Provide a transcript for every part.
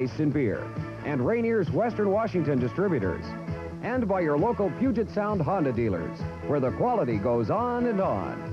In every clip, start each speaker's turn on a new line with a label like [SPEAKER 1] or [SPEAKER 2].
[SPEAKER 1] and beer, and Rainier's Western Washington distributors, and by your local Puget Sound Honda dealers, where the quality goes on and on.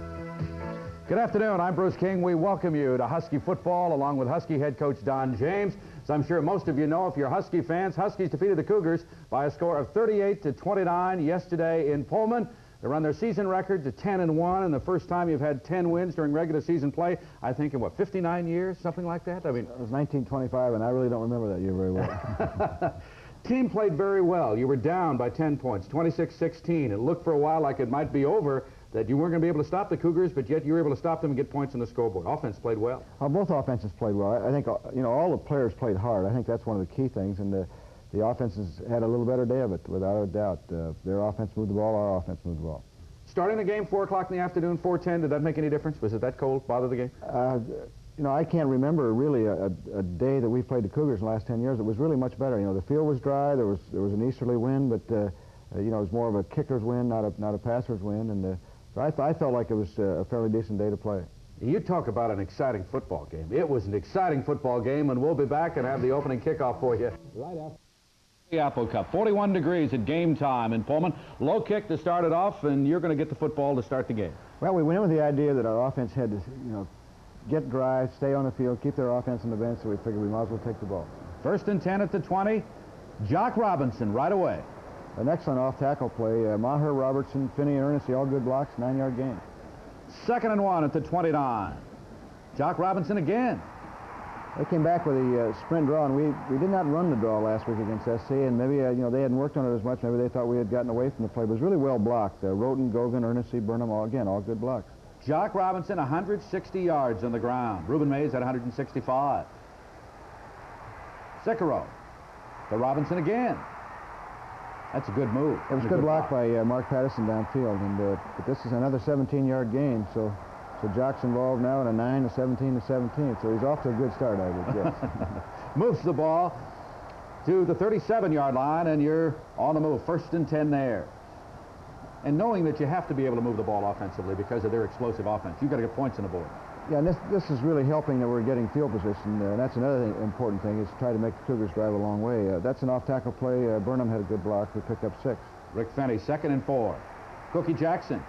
[SPEAKER 2] Good afternoon, I'm Bruce King. We welcome you to Husky football along with Husky head coach Don James. As I'm sure most of you know, if you're Husky fans, Huskies defeated the Cougars by a score of 38-29 yesterday in Pullman. They run their season record to 10-1, and the first time you've had 10 wins during regular season play, I think in, 59 years, something like that? I mean,
[SPEAKER 3] it was 1925, and I really don't remember that year very well.
[SPEAKER 2] Team played very well. You were down by 10 points, 26-16. It looked for a while like it might be over, that you weren't going to be able to stop the Cougars, but yet you were able to stop them and get points on the scoreboard. Offense played well.
[SPEAKER 3] Both offenses played well. I think, all the players played hard. I think that's one of the key things, and the offenses had a little better day of it, without a doubt. Their offense moved the ball, our offense moved the ball.
[SPEAKER 2] Starting the game 4 o'clock in the afternoon, 4:10, did that make any difference? Was it that cold, bother the game?
[SPEAKER 3] I can't remember really a day that we played the Cougars in the last 10 years. It was really much better. The field was dry. There was an easterly wind, but it was more of a kicker's wind, not a passer's wind, and so I felt like it was a fairly decent day to play.
[SPEAKER 2] You talk about an exciting football game. It was an exciting football game, and we'll be back and have the opening kickoff for you right after the Apple Cup. 41 degrees at game time in Pullman. Low kick to start it off, and you're going to get the football to start the game.
[SPEAKER 3] Well, we went in with the idea that our offense had to, get dry, stay on the field, keep their offense on the bench, so we figured we might as well take the ball.
[SPEAKER 2] 1st and 10 at the 20. Jock Robinson right away.
[SPEAKER 3] An excellent off-tackle play. Maher, Robertson, Finney, and Ernest, all good blocks, 9-yard gain.
[SPEAKER 2] 2nd and 1 at the 29. Jock Robinson again.
[SPEAKER 3] They came back with a sprint draw, and we did not run the draw last week against SC, and maybe, they hadn't worked on it as much. Maybe they thought we had gotten away from the play. It was really well blocked. Roten, Gogan, Ernest, Burnham, all good blocks.
[SPEAKER 2] Jock Robinson, 160 yards on the ground. Reuben Mays at 165. Sicaro to Robinson again. That's a good move.
[SPEAKER 3] It was a good block by Mark Patterson downfield, and but this is another 17-yard gain, so Jock's involved now in a 9, a 17, a 17, so he's off to a good start, I would guess.
[SPEAKER 2] Moves the ball to the 37-yard line, and you're on the move. 1st and 10 there. And knowing that you have to be able to move the ball offensively because of their explosive offense, you've got to get points on the board.
[SPEAKER 3] Yeah, and this is really helping that we're getting field position, and that's another important thing, is to try to make the Cougars drive a long way. That's an off-tackle play. Burnham had a good block. We picked up 6.
[SPEAKER 2] Rick Fenny, 2nd and 4. Cookie Jackson.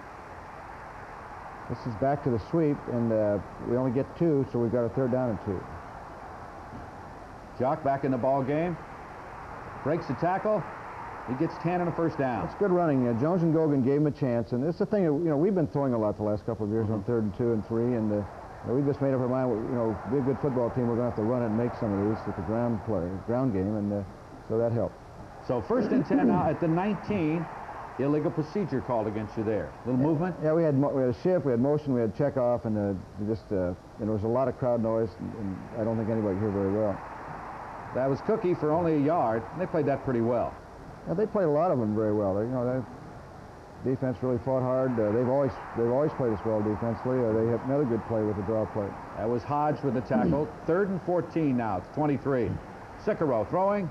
[SPEAKER 3] This is back to the sweep, and we only get 2, so we've got a 3rd down and 2.
[SPEAKER 2] Jock back in the ball game. Breaks the tackle. He gets 10 and a 1st down.
[SPEAKER 3] It's good running. Jones and Gogan gave him a chance, and it's the thing, we've been throwing a lot the last couple of years on 3rd and 2 and 3, and we just made up our mind, be a good football team, we're going to have to run it and make some of these with the ground game, and so that helped.
[SPEAKER 2] So 1st and 10 now at the 19. Illegal procedure called against you there. Little movement?
[SPEAKER 3] Yeah, we had a shift, we had motion, we had check off, and there was a lot of crowd noise, and I don't think anybody could hear very well.
[SPEAKER 2] That was Cookie for only a yard. They played that pretty well.
[SPEAKER 3] Yeah, they played a lot of them very well. Their defense really fought hard. They've always played us well defensively. They have another good play with the draw play.
[SPEAKER 2] That was Hodge with the tackle. 3rd and 14 now. It's 23. Sicaro throwing.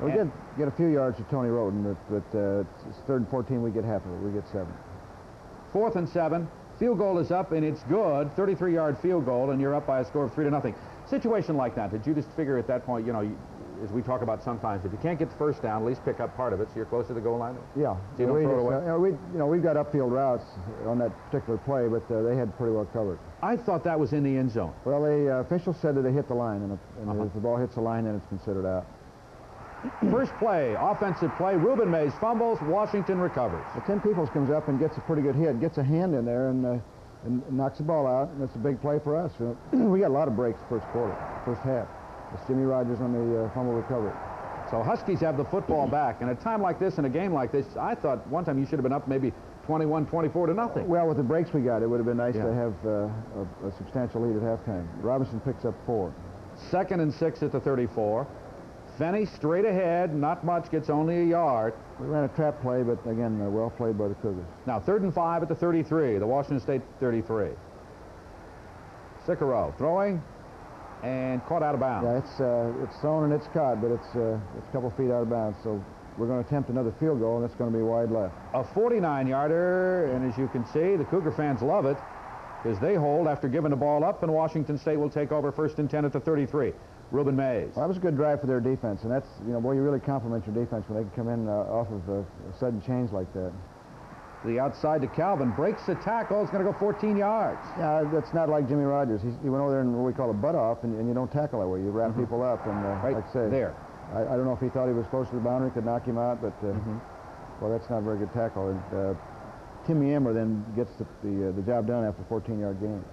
[SPEAKER 3] We did get a few yards to Tony Roten, but it's 3rd and 14. We get half of it. We get 7.
[SPEAKER 2] 4th and 7. Field goal is up, and it's good. 33-yard field goal, and you're up by a score of 3-0. Situation like that, did you just figure at that point, as we talk about sometimes, if you can't get the 1st down, at least pick up part of it so you're closer to the goal line?
[SPEAKER 3] Yeah.
[SPEAKER 2] So you don't throw it away?
[SPEAKER 3] We've got upfield routes on that particular play, but they had pretty well covered.
[SPEAKER 2] I thought that was in the end zone.
[SPEAKER 3] Well, the officials said that they hit the line, and if the ball hits the line, then it's considered out.
[SPEAKER 2] First play, offensive play. Reuben Mays fumbles. Washington recovers.
[SPEAKER 3] Well, Tim Peoples comes up and gets a pretty good hit, gets a hand in there, and knocks the ball out, and it's a big play for us. We got a lot of breaks first half. It's Jimmy Rogers on the fumble recovery.
[SPEAKER 2] So Huskies have the football back, and at a time like this, in a game like this, I thought one time you should have been up maybe 21-24-0.
[SPEAKER 3] Well, with the breaks we got, it would have been nice to have a substantial lead at halftime. Robinson picks up 4.
[SPEAKER 2] 2nd and 6 at the 34. Fenny straight ahead, not much, gets only a yard.
[SPEAKER 3] We ran a trap play, but again, well played by the Cougars.
[SPEAKER 2] Now 3rd and 5 at the 33, the Washington State 33. Sicaro throwing and caught out of bounds.
[SPEAKER 3] Yeah, it's thrown and it's caught, but it's a couple feet out of bounds, so we're going to attempt another field goal, and it's going to be wide left.
[SPEAKER 2] A 49-yarder, and as you can see, the Cougar fans love it because they hold after giving the ball up, and Washington State will take over 1st and 10 at the 33. Ruben Mays.
[SPEAKER 3] Well, that was a good drive for their defense, and that's, you know, boy, you really compliment your defense when they can come in off of a sudden change like that.
[SPEAKER 2] To the outside to Calvin, breaks the tackle, it's going to go 14 yards.
[SPEAKER 3] Yeah, that's not like Jimmy Rogers. He went over there and what we call a butt off, and you don't tackle that way. You wrap people up, and
[SPEAKER 2] Right
[SPEAKER 3] like I say,
[SPEAKER 2] there.
[SPEAKER 3] I don't know if he thought he was close to the boundary, could knock him out, but well, that's not a very good tackle. And Timmy Emmer then gets the job done after a 14-yard gain.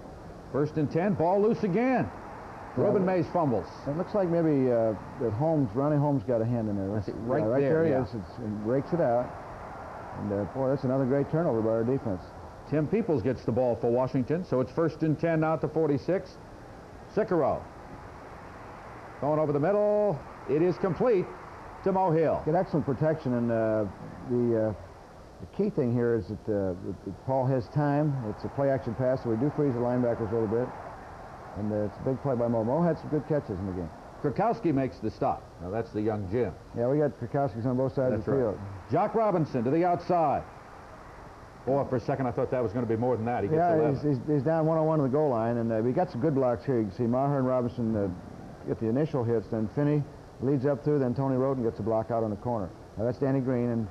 [SPEAKER 2] 1st and 10, ball loose again. Ruben Mays fumbles.
[SPEAKER 3] It looks like maybe that Ronnie Holmes got a hand in there.
[SPEAKER 2] That's it,
[SPEAKER 3] right there.
[SPEAKER 2] yeah.
[SPEAKER 3] It is. It breaks it out. And boy, that's another great turnover by our defense.
[SPEAKER 2] Tim Peoples gets the ball for Washington, so it's 1st and 10 now at the 46. Sicaro going over the middle. It is complete to Mo Hill.
[SPEAKER 3] Get excellent protection, and the key thing here is that Paul has time. It's a play-action pass, so we do freeze the linebackers a little bit. And it's a big play by Mo. Mo had some good catches in the game.
[SPEAKER 2] Krakowski makes the stop. Now that's the young Jim.
[SPEAKER 3] Yeah, we got Krakowski's on both sides of the field.
[SPEAKER 2] Jock Robinson to the outside. Boy, for a second I thought that was going to be more than that. He gets 11.
[SPEAKER 3] He's down one-on-one to the goal line, and we got some good blocks here. You can see Maher and Robinson get the initial hits, then Finney leads up through, then Tony Roden gets a block out on the corner. Now that's Danny Green, and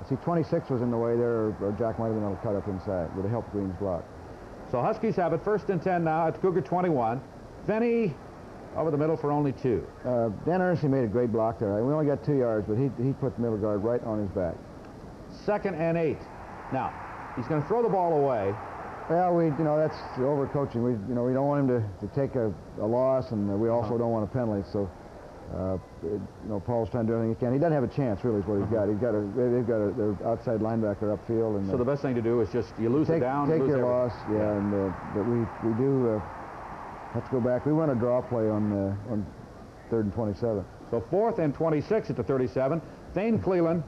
[SPEAKER 3] I see 26 was in the way there, or Jack might have been able to cut up inside. Would have helped Green's block.
[SPEAKER 2] So Huskies have it 1st and 10 now at Cougar 21. Finney over the middle for only 2.
[SPEAKER 3] Dan Ernestine made a great block there. We only got 2 yards, but he put the middle guard right on his back.
[SPEAKER 2] 2nd and 8. Now, he's going to throw the ball away.
[SPEAKER 3] Well, that's overcoaching. We don't want him to take a loss, and we also don't want a penalty. So, Paul's trying to do everything he can. He doesn't have a chance, really, is what he's got. They've got their outside linebacker upfield, and
[SPEAKER 2] so the best thing to do is just you lose it down.
[SPEAKER 3] Take
[SPEAKER 2] lose
[SPEAKER 3] your
[SPEAKER 2] everything.
[SPEAKER 3] loss, yeah. And but we do have to go back. We run a draw play on 3rd and 27.
[SPEAKER 2] So 4th and 26 at the 37. Thane Cleland,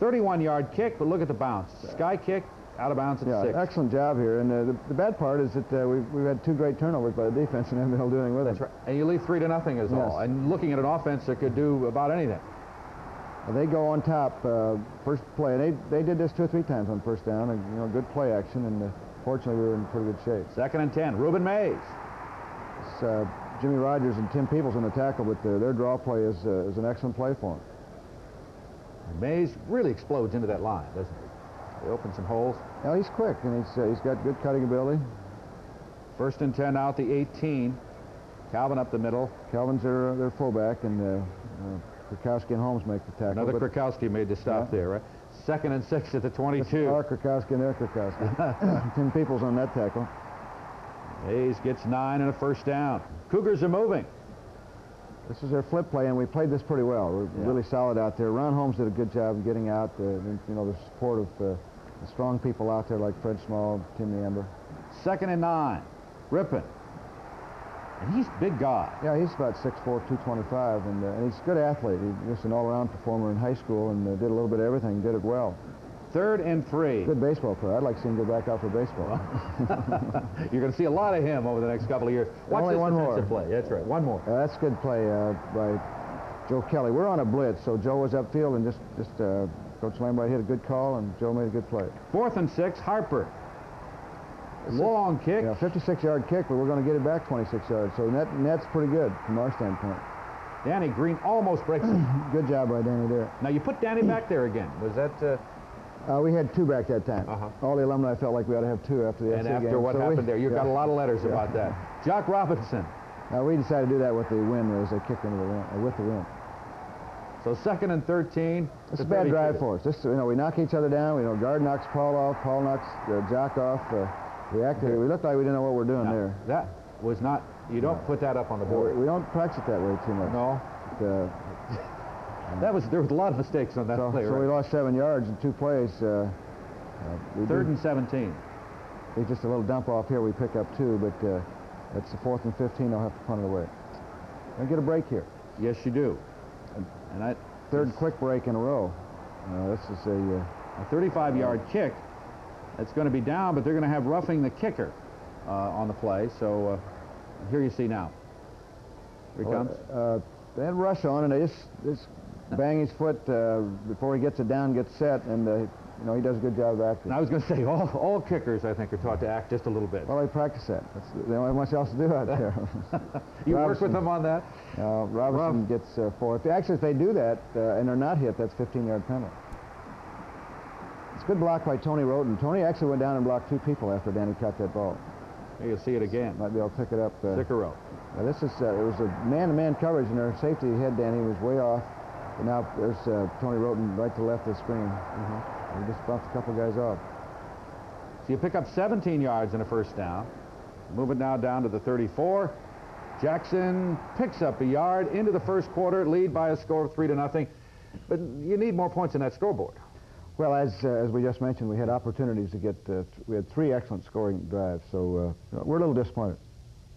[SPEAKER 2] 31-yard kick, but look at the bounce. Sky kick, out of bounds at 6.
[SPEAKER 3] Excellent job here. And the bad part is that we've had 2 great turnovers by the defense and haven't been able to do anything with it.
[SPEAKER 2] That's right. And you leave 3-0 is all. And looking at an offense that could do about anything.
[SPEAKER 3] They go on top first play. And they did this 2 or 3 times on 1st down. And, good play action. And fortunately, we were in pretty good shape.
[SPEAKER 2] 2nd and 10. Ruben Mays.
[SPEAKER 3] It's Jimmy Rogers and Tim Peoples in the tackle, but their draw play is an excellent play for him.
[SPEAKER 2] And Mays really explodes into that line, doesn't he? They open some holes.
[SPEAKER 3] Well, he's quick, and he's got good cutting ability.
[SPEAKER 2] 1st and 10 out the 18. Calvin up the middle.
[SPEAKER 3] Calvin's their fullback, and Krakowski and Holmes make the tackle.
[SPEAKER 2] Another Krakowski made the stop there, right? 2nd and 6 at the 22.
[SPEAKER 3] Our Krakowski and their Krakowski. 10 Peoples on that tackle.
[SPEAKER 2] Mays gets 9 and a 1st down. Cougars are moving.
[SPEAKER 3] This is their flip play, and we played this pretty well. We're really solid out there. Ron Holmes did a good job of getting out. The support of the strong people out there like Fred Small, Timmy Ember.
[SPEAKER 2] 2nd and 9. Rippon. And he's a big guy.
[SPEAKER 3] Yeah, he's about 6'4", 225, and he's a good athlete. He's just an all-around performer in high school and did a little bit of everything, did it well.
[SPEAKER 2] 3rd and 3.
[SPEAKER 3] Good baseball player. I'd like to see him go back out for baseball.
[SPEAKER 2] You're going to see a lot of him over the next couple of years. Watch
[SPEAKER 3] Only
[SPEAKER 2] this
[SPEAKER 3] one more.
[SPEAKER 2] play. That's right. One more.
[SPEAKER 3] That's a good play by Joe Kelly. We're on a blitz, so Joe was upfield, and just Coach Lambright hit a good call, and Joe made a good play.
[SPEAKER 2] 4th and 6. Harper. Long kick.
[SPEAKER 3] Yeah, 56-yard kick, but we're going to get it back 26 yards. So net's pretty good from our standpoint.
[SPEAKER 2] Danny Green almost breaks it.
[SPEAKER 3] Good job by Danny there.
[SPEAKER 2] Now you put Danny back there again. Was that?
[SPEAKER 3] We had 2 back that time. All the alumni felt like we ought to have 2 after the SC game.
[SPEAKER 2] And after what happened there, you've got a lot of letters about that. Jock Robinson.
[SPEAKER 3] We decided to do that with the wind as they kicked into the wind, with the wind.
[SPEAKER 2] So 2nd and 13.
[SPEAKER 3] It's a bad drive for us. We knock each other down. Guard knocks Paul off. Paul knocks Jock off. We looked like we didn't know what we're doing there.
[SPEAKER 2] That was not. You don't put that up on the board.
[SPEAKER 3] We don't practice it that way too much.
[SPEAKER 2] No.
[SPEAKER 3] But,
[SPEAKER 2] there was a lot of mistakes on that play.
[SPEAKER 3] So
[SPEAKER 2] right?
[SPEAKER 3] we lost 7 yards in 2 plays.
[SPEAKER 2] 3rd and 17.
[SPEAKER 3] It's just a little dump off here. We pick up 2, but it's the 4th and 15. They'll have to punt it away. We get a break here.
[SPEAKER 2] Yes, you do. And that
[SPEAKER 3] 3rd quick break in a row. This is a
[SPEAKER 2] 35-yard kick. It's going to be down, but they're going to have roughing the kicker on the play. So here you see now. Here he comes.
[SPEAKER 3] They had rush on, and they just bang his foot before he gets it down, gets set, and he does a good job of acting.
[SPEAKER 2] I was going to say, all kickers, I think, are taught to act just a little bit.
[SPEAKER 3] Well, they practice that. They don't have much else to do out there.
[SPEAKER 2] You work with them on that?
[SPEAKER 3] Robertson gets 4. Actually, if they do that and they're not hit, that's 15-yard penalty. It's a good block by Tony Roten. Tony actually went down and blocked 2 people after Danny caught that ball.
[SPEAKER 2] Here you'll see it again.
[SPEAKER 3] Might be able to pick it up.
[SPEAKER 2] Cicero.
[SPEAKER 3] This is it was a man-to-man coverage, and their safety head, Danny, was way off. But now there's Tony Roten right to left of the screen. He just bumped a couple guys off.
[SPEAKER 2] So you pick up 17 yards and a first down. Move it now down to the 34. Jackson picks up a yard into the first quarter, lead by a score of 3-0. But you need more points in that scoreboard.
[SPEAKER 3] Well, as we just mentioned, we had opportunities to get. We had 3 excellent scoring drives, so we're a little disappointed.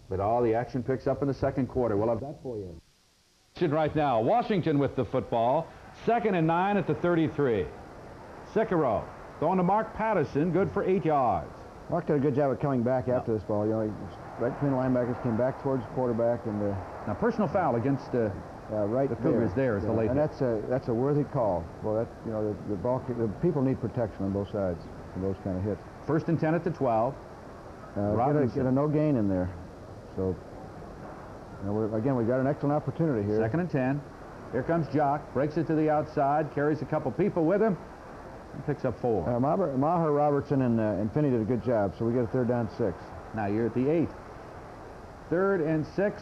[SPEAKER 2] But all the action picks up in the second quarter. We'll have that for you. Right now, Washington with the football. 2nd and 9 at the 33. Cicero going to Mark Patterson, good for 8 yards.
[SPEAKER 3] Mark did a good job of coming back after this ball. He was right between the linebackers, came back towards the quarterback, and
[SPEAKER 2] now personal foul against
[SPEAKER 3] right
[SPEAKER 2] the Cougars there is the late.
[SPEAKER 3] And that's a worthy call. Well, the people need protection on both sides from those kind of hits.
[SPEAKER 2] 1st and 10 at the 12.
[SPEAKER 3] Get a no gain in there. So again, we've got an excellent opportunity here.
[SPEAKER 2] 2nd and 10. Here comes Jock, breaks it to the outside, carries a couple people with him, and picks up 4.
[SPEAKER 3] Maher, Robertson, and Finney did a good job, so we get a 3rd down 6.
[SPEAKER 2] Now you're at the 8. 3rd and 6.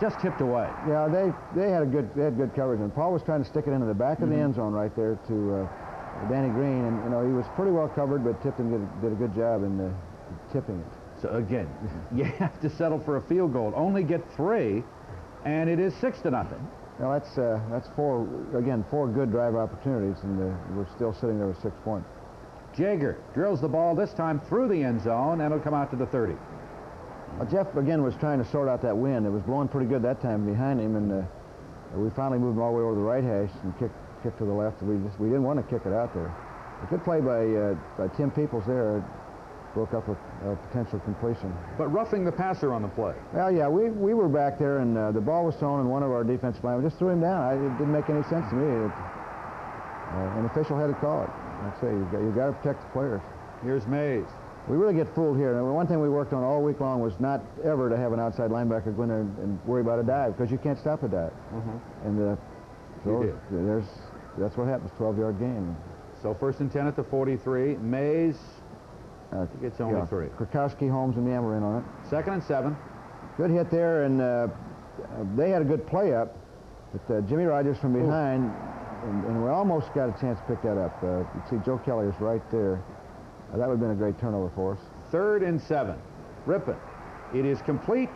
[SPEAKER 2] Just tipped away.
[SPEAKER 3] Yeah, they had good coverage, and Paul was trying to stick it into the back of the end zone right there to Danny Green, and he was pretty well covered, but Tipton did a good job in tipping it.
[SPEAKER 2] So again, you have to settle for a field goal. Only get 3, and it is 6-0.
[SPEAKER 3] Well, that's 4 good drive opportunities, and we're still sitting there with 6 points.
[SPEAKER 2] Jaeger drills the ball this time through the end zone, and it'll come out to the 30.
[SPEAKER 3] Jeff again was trying to sort out that wind. It was blowing pretty good that time behind him, and we finally moved him all the way over the right hash and kicked to the left. We didn't want to kick it out there. A good play by Tim Peoples there. Broke up a potential completion.
[SPEAKER 2] But roughing the passer on the play.
[SPEAKER 3] Well, yeah, we were back there, and the ball was thrown, and one of our defensive linemen just threw him down. It didn't make any sense to me. An official had to call it. Like I say, you've got to protect the players.
[SPEAKER 2] Here's Mays.
[SPEAKER 3] We really get fooled here. And one thing we worked on all week long was not ever to have an outside linebacker go in there and worry about a dive, because you can't stop a dive. And that's what happens, 12-yard gain.
[SPEAKER 2] So 1st and 10 at the 43. Mays gets only 3.
[SPEAKER 3] Krakowski, Holmes, and Yammer in on it.
[SPEAKER 2] 2nd and 7.
[SPEAKER 3] Good hit there, and they had a good play up, but Jimmy Rogers from behind, and we almost got a chance to pick that up. You see Joe Kelly is right there. That would have been a great turnover for us.
[SPEAKER 2] 3rd and 7. Rippon. It is complete.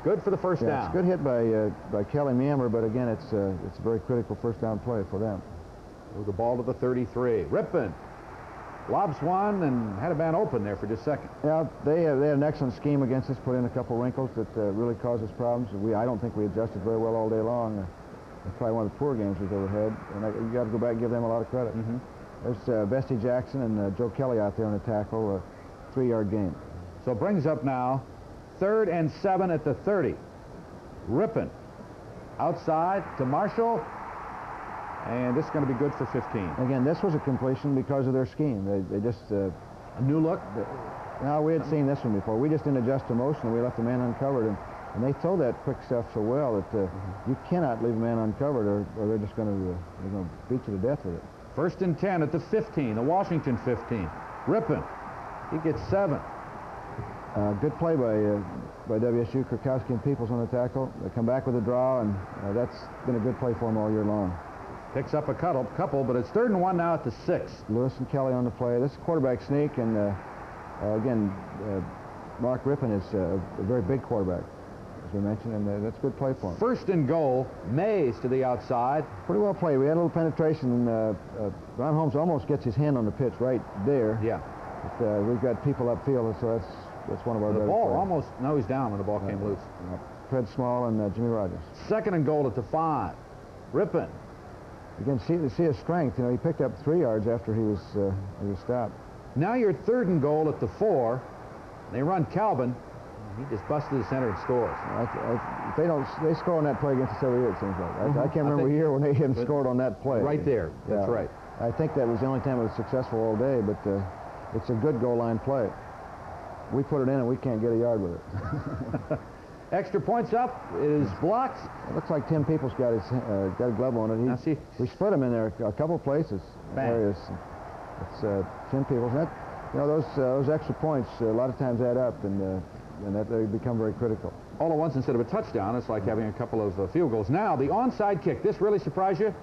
[SPEAKER 2] Good for the first down.
[SPEAKER 3] It's a good hit by Kelly and Yammer, but again, it's a very critical first down play for them.
[SPEAKER 2] Move the ball to the 33. Rippon lobs one and had a man open there for just a second.
[SPEAKER 3] Yeah, they had an excellent scheme against us, put in a couple wrinkles that really caused us problems. I don't think we adjusted very well all day long. It's probably one of the poor games we've ever had, and you got to go back and give them a lot of credit. There's Bestie Jackson and Joe Kelly out there on the tackle, a 3-yard gain.
[SPEAKER 2] So it brings up now 3rd and 7 at the 30. Rippon outside to Marshall. And this is going to be good for 15.
[SPEAKER 3] Again, this was a completion because of their scheme. They just...
[SPEAKER 2] a new look?
[SPEAKER 3] No, we had seen this one before. We just didn't adjust to motion, and we left the man uncovered. And they throw that quick stuff so well that you cannot leave a man uncovered, or they're just going to beat you to death with it.
[SPEAKER 2] 1st and 10 at the 15, the Washington 15. Rippon, he gets 7.
[SPEAKER 3] Good play by WSU, Krakowski and Peoples on the tackle. They come back with a draw, and that's been a good play for them all year long.
[SPEAKER 2] Picks up a couple, but it's 3rd and 1 now at the 6.
[SPEAKER 3] Lewis and Kelly on the play. This is quarterback sneak, and again, Mark Rippon is a very big quarterback, as we mentioned, and that's a good play for him.
[SPEAKER 2] 1st and goal, Mays to the outside.
[SPEAKER 3] Pretty well played. We had a little penetration, and Ron Holmes almost gets his hand on the pitch right there.
[SPEAKER 2] Yeah.
[SPEAKER 3] But, we've got people upfield, so that's one of our better
[SPEAKER 2] players. The ball
[SPEAKER 3] players.
[SPEAKER 2] almost nosed down when the ball came loose.
[SPEAKER 3] Fred Small and Jimmy Rogers.
[SPEAKER 2] 2nd and goal at the 5. Rippon.
[SPEAKER 3] Again, see his strength. He picked up 3 yards after he was stopped.
[SPEAKER 2] Now you're 3rd and goal at the 4. They run Calvin. He just busted the center and scores.
[SPEAKER 3] They score on that play against us every year, it seems like. I can't remember a year when they hadn't scored on that play.
[SPEAKER 2] Right there. That's right.
[SPEAKER 3] I think that was the only time it was successful all day, but it's a good goal line play. We put it in and we can't get a yard with it.
[SPEAKER 2] Extra points up is blocked.
[SPEAKER 3] It looks like Tim Peoples got a glove on it. We split him in there a couple places. Areas. It's Tim Peoples. Those extra points a lot of times add up, and that they become very critical.
[SPEAKER 2] All at once instead of a touchdown, it's like having a couple of field goals. Now, the onside kick. This really surprised you?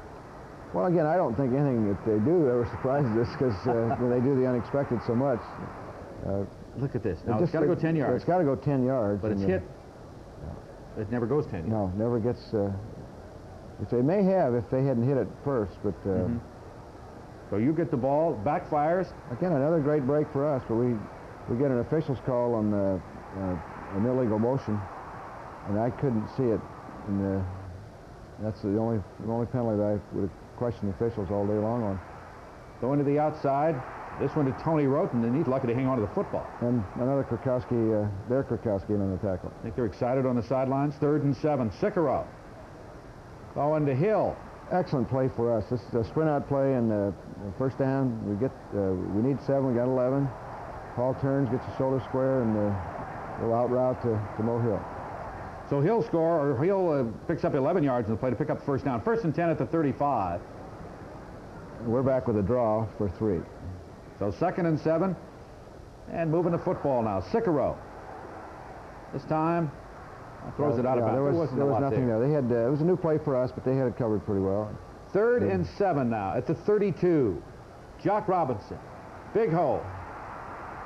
[SPEAKER 3] Well, again, I don't think anything that they do ever surprises us because when they do the unexpected so much.
[SPEAKER 2] Look at this. Now, it's got to go 10 yards.
[SPEAKER 3] It's got to go 10 yards.
[SPEAKER 2] But it's hit. It never goes 10 yards.
[SPEAKER 3] No, never gets. They may have if they hadn't hit it first, but.
[SPEAKER 2] So you get the ball, backfires.
[SPEAKER 3] Again, another great break for us, but we get an official's call on an illegal motion, and I couldn't see it. And that's the only penalty that I would have questioned officials all day long on.
[SPEAKER 2] Going to the outside. This one to Tony Roten, and he's lucky to hang on to the football.
[SPEAKER 3] And another Krakowski, their Krakowski in on the tackle.
[SPEAKER 2] I think they're excited on the sidelines. 3rd and 7. Sikorow. Going to Hill.
[SPEAKER 3] Excellent play for us. This is a sprint out play, and first down. We need 7. We got 11. Paul turns, gets his shoulder square, and we'll out route to Mo Hill.
[SPEAKER 2] So Hill picks up 11 yards in the play to pick up the first down. 1st and 10 at the 35.
[SPEAKER 3] We're back with a draw for 3.
[SPEAKER 2] So 2nd and 7, and moving the football now. Sikorow. This time throws it out of bounds.
[SPEAKER 3] There was nothing there. They had it was a new play for us, but they had it covered pretty well.
[SPEAKER 2] 3rd and 7 now at the 32. Jock Robinson, big hole.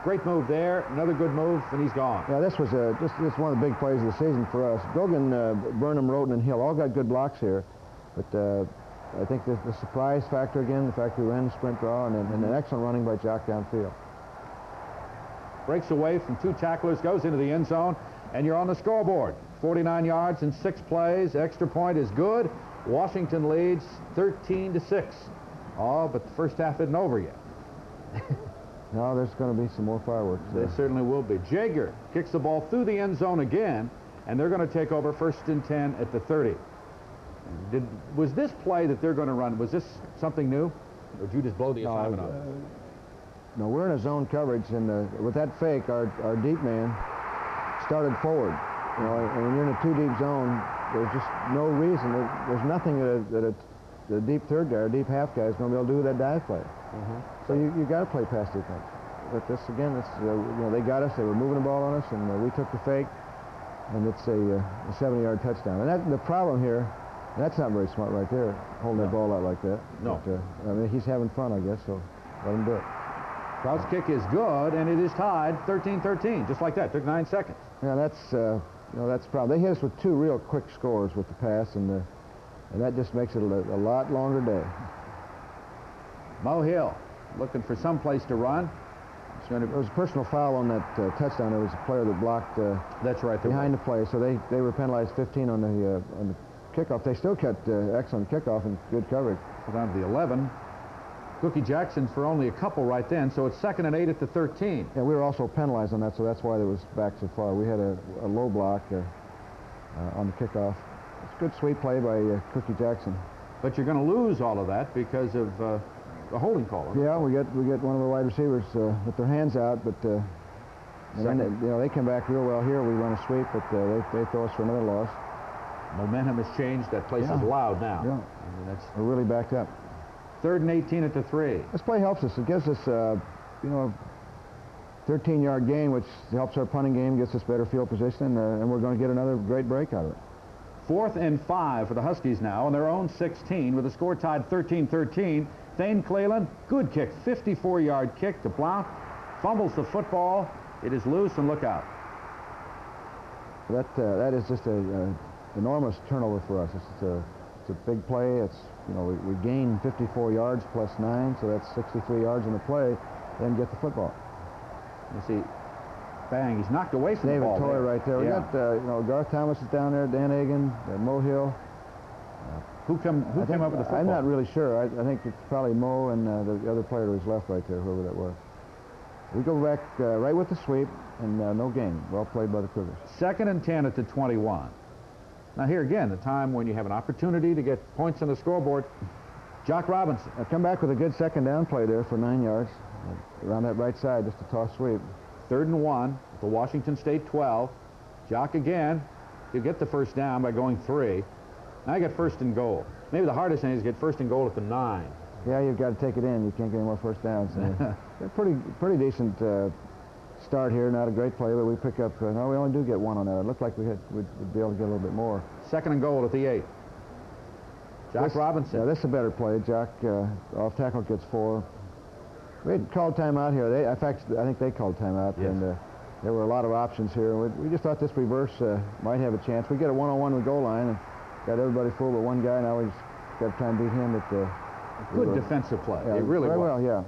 [SPEAKER 2] Great move there. Another good move, and he's gone.
[SPEAKER 3] Yeah, this was just one of the big plays of the season for us. Gogan, Burnham, Roten, and Hill all got good blocks here, but. I think the surprise factor again, the fact we ran the sprint draw, and an excellent running by Jock downfield.
[SPEAKER 2] Breaks away from 2 tacklers, goes into the end zone, and you're on the scoreboard. 49 yards in 6 plays. Extra point is good. Washington leads 13-6. Oh, but the first half isn't over yet.
[SPEAKER 3] No, there's going to be some more fireworks.
[SPEAKER 2] There certainly will be. Jager kicks the ball through the end zone again, and they're going to take over 1st and 10 at the 30. Was this play that they're going to run, was this something new? Or did you just blow the assignment up?
[SPEAKER 3] No, we're in a zone coverage, and with that fake, our deep man started forward. You know, and when you're in a 2-deep zone, there's just no reason. There's nothing that the deep third guy or deep half guy is going to be able to do with that dive play. So you got to play pass defense. But this, again, they got us. They were moving the ball on us, and we took the fake, and it's a 70-yard touchdown. And the problem here, that's not very smart right there, holding that ball out like that.
[SPEAKER 2] No.
[SPEAKER 3] But, I mean, he's having fun, I guess, so let him do it.
[SPEAKER 2] Trout's kick is good, and it is tied 13-13, just like that. Took 9 seconds.
[SPEAKER 3] Yeah, that's the problem. They hit us with 2 real quick scores with the pass, and that just makes it a lot longer day.
[SPEAKER 2] Mo Hill looking for some place to run.
[SPEAKER 3] There was a personal foul on that touchdown. There was a player that blocked
[SPEAKER 2] that's right,
[SPEAKER 3] behind the play, so they were penalized 15 on the kickoff. They still got excellent kickoff and good coverage.
[SPEAKER 2] Down to the 11. Cookie Jackson for only a couple right then, so it's 2nd and 8 at the 13.
[SPEAKER 3] Yeah, we were also penalized on that, so that's why there was back so far. We had a low block on the kickoff. It's a good sweep play by Cookie Jackson.
[SPEAKER 2] But you're going to lose all of that because of a holding call.
[SPEAKER 3] Yeah, we get one of the wide receivers with their hands out, but and then they come back real well here. We run a sweep, but they throw us for another loss.
[SPEAKER 2] Momentum has changed. That place is loud now.
[SPEAKER 3] Yeah,
[SPEAKER 2] I mean,
[SPEAKER 3] we're really backed up.
[SPEAKER 2] 3rd and 18 at the 3.
[SPEAKER 3] This play helps us. It gives us, a 13-yard gain, which helps our punting game, gets us better field position, and we're going to get another great break out of it.
[SPEAKER 2] 4th and 5 for the Huskies now on their own 16 with the score tied 13-13. Thane Cleland, good kick, 54-yard kick to Blount, fumbles the football. It is loose, and look out.
[SPEAKER 3] That is just an enormous turnover for us. It's a big play. It's we gain 54 yards plus 9, so that's 63 yards in the play, then get the football.
[SPEAKER 2] You see, bang, he's knocked away from the ball.
[SPEAKER 3] David Toy right there.
[SPEAKER 2] Yeah.
[SPEAKER 3] We got Garth Thomas is down there, Dan Egan, Mo Hill.
[SPEAKER 2] Who came up with the football?
[SPEAKER 3] I'm not really sure. I think it's probably Mo and the other player to his left right there, whoever that was. We go back right with the sweep, and no gain. Well played by the Cougars.
[SPEAKER 2] 2nd and 10 at the 21. Now here again, the time when you have an opportunity to get points on the scoreboard. Jock Robinson.
[SPEAKER 3] Come back with a good second down play there for 9 yards. Around that right side, just a toss sweep.
[SPEAKER 2] 3rd and 1 at the Washington State 12. Jock again. He'll get the first down by going 3. Now you got 1st and goal. Maybe the hardest thing is to get 1st and goal at the 9.
[SPEAKER 3] Yeah, you've got to take it in. You can't get any more first downs. They're pretty decent start here. Not a great play, but we pick up. No, we only do get 1 on that. It looked like we'd be able to get a little bit more.
[SPEAKER 2] 2nd and goal at the 8. Jock Robinson.
[SPEAKER 3] Yeah, this is a better play. Jock off tackle gets 4. We had called timeout here. In fact, I think they called timeout,
[SPEAKER 2] yes.
[SPEAKER 3] And there were a lot of options here. We just thought this reverse might have a chance. We get a one-on-one with goal line and got everybody full but one guy. Now we just got to try and beat him. But
[SPEAKER 2] good defensive play.
[SPEAKER 3] Yeah,
[SPEAKER 2] it really
[SPEAKER 3] very
[SPEAKER 2] was.
[SPEAKER 3] well.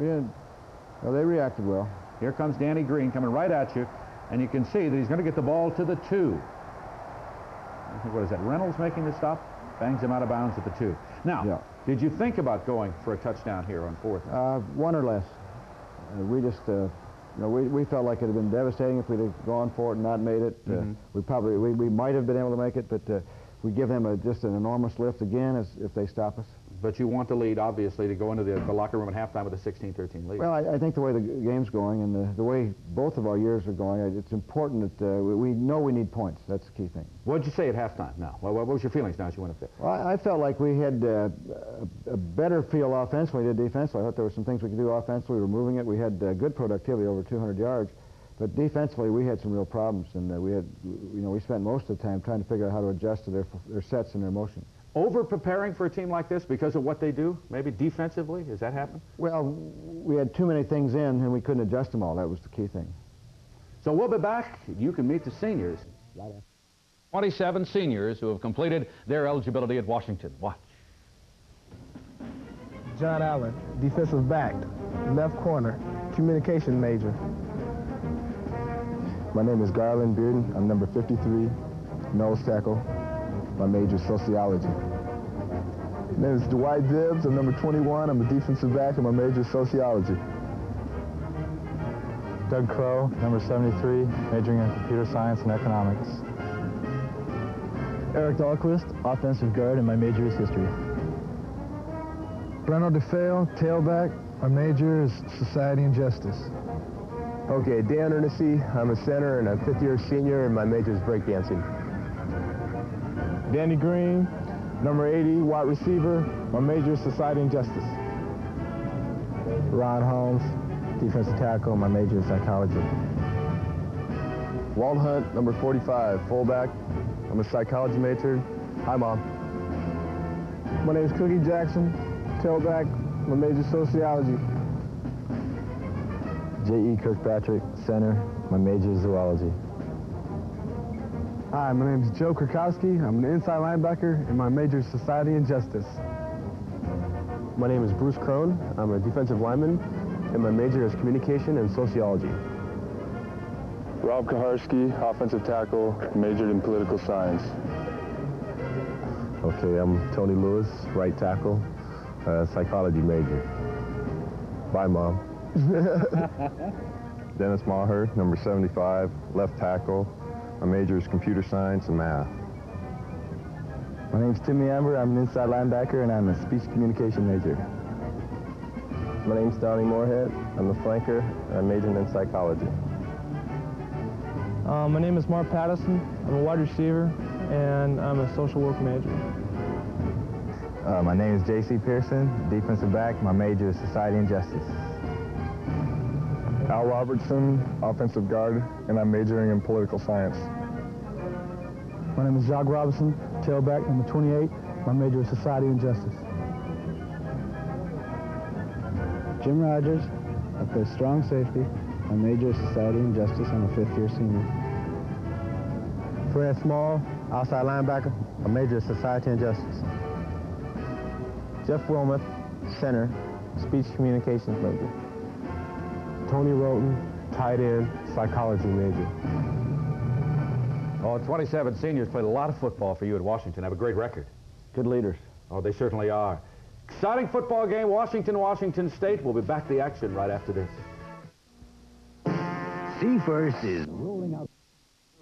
[SPEAKER 3] Yeah, they reacted well.
[SPEAKER 2] Here comes Danny Green coming right at you, and you can see that he's going to get the ball to the 2. I think, what is that? Reynolds making the stop, bangs him out of bounds at the 2. Now, did you think about going for a touchdown here on 4th?
[SPEAKER 3] 1 or less. We just, we felt like it had been devastating if we'd have gone for it and not made it. We might have been able to make it, but we give them just an enormous lift again if they stop us.
[SPEAKER 2] But you want the lead, obviously, to go into the locker room at halftime with a 16-13 lead.
[SPEAKER 3] Well, I think the way the game's going and the way both of our years are going, it's important that we know we need points. That's the key thing.
[SPEAKER 2] What did you say at halftime now? What was your feelings now as you went up there?
[SPEAKER 3] Well, I felt like we had a better feel offensively than defensively. I thought there were some things we could do offensively. We were moving it. We had good productivity, over 200 yards. But defensively, we had some real problems, and we spent most of the time trying to figure out how to adjust to their sets and their motion.
[SPEAKER 2] Over-preparing for a team like this because of what they do, maybe defensively? Has that happened?
[SPEAKER 3] Well, we had too many things in, and we couldn't adjust them all. That was the key thing.
[SPEAKER 2] So we'll be back. You can meet the seniors. 27 seniors who have completed their eligibility at Washington. Watch.
[SPEAKER 4] John Allen, defensive back, left corner, communication major.
[SPEAKER 5] My name is Garland Bearden. I'm number 53, nose tackle. My major is sociology. My name is Dwight Zibbs. I'm number 21. I'm a defensive back, and my major is sociology.
[SPEAKER 6] Doug Crow, number 73, majoring in computer science and economics.
[SPEAKER 7] Eric Dahlquist, offensive guard, and my major is history.
[SPEAKER 4] Breno DeFeo, tailback. My major is society and justice.
[SPEAKER 5] Okay, Dan Ernessy. I'm a center and a 5th-year senior, and my major is breakdancing.
[SPEAKER 6] Danny Green, number 80, wide receiver. My major is society and justice.
[SPEAKER 7] Ron Holmes, defensive tackle. My major is psychology.
[SPEAKER 5] Walt Hunt, number 45, fullback. I'm a psychology major. Hi, Mom.
[SPEAKER 6] My name is Cookie Jackson, tailback. My major is sociology.
[SPEAKER 7] J.E. Kirkpatrick, center. My major is zoology.
[SPEAKER 6] Hi, my name is Joe Krakowski. I'm an inside linebacker, and my major is society and justice.
[SPEAKER 5] My name is Bruce Crone. I'm a defensive lineman, and my major is communication and sociology.
[SPEAKER 8] Rob Kaharski, offensive tackle, majored in political science.
[SPEAKER 5] Okay, I'm Tony Lewis, right tackle, psychology major. Bye, Mom. Dennis Maher, number 75, left tackle. My major is computer science and math.
[SPEAKER 7] My name's Timmy Amber. I'm an inside linebacker, and I'm a speech communication major.
[SPEAKER 5] My name's Donnie Moorhead. I'm a flanker, and I'm majoring in psychology.
[SPEAKER 6] My name is Mark Patterson. I'm a wide receiver, and I'm a social work major.
[SPEAKER 7] My name is J.C. Pearson, defensive back. My major is society and justice.
[SPEAKER 8] Al Robertson, offensive guard, and I'm majoring in political science.
[SPEAKER 4] My name is Jock Robinson, tailback, number 28. My major is society and justice.
[SPEAKER 7] Jim Rogers, I play strong safety. My major is society and justice. I'm a 5th-year senior.
[SPEAKER 4] Fred Small, outside linebacker. My major is society and justice.
[SPEAKER 7] Jeff Wilmoth, center, speech communications major.
[SPEAKER 5] Tony Roten, tight end, psychology major.
[SPEAKER 2] Oh, 27 seniors played a lot of football for you at Washington. Have a great record.
[SPEAKER 3] Good leaders.
[SPEAKER 2] Oh, they certainly are. Exciting football game, Washington State. We'll be back to the action right after this.
[SPEAKER 1] See First is rolling out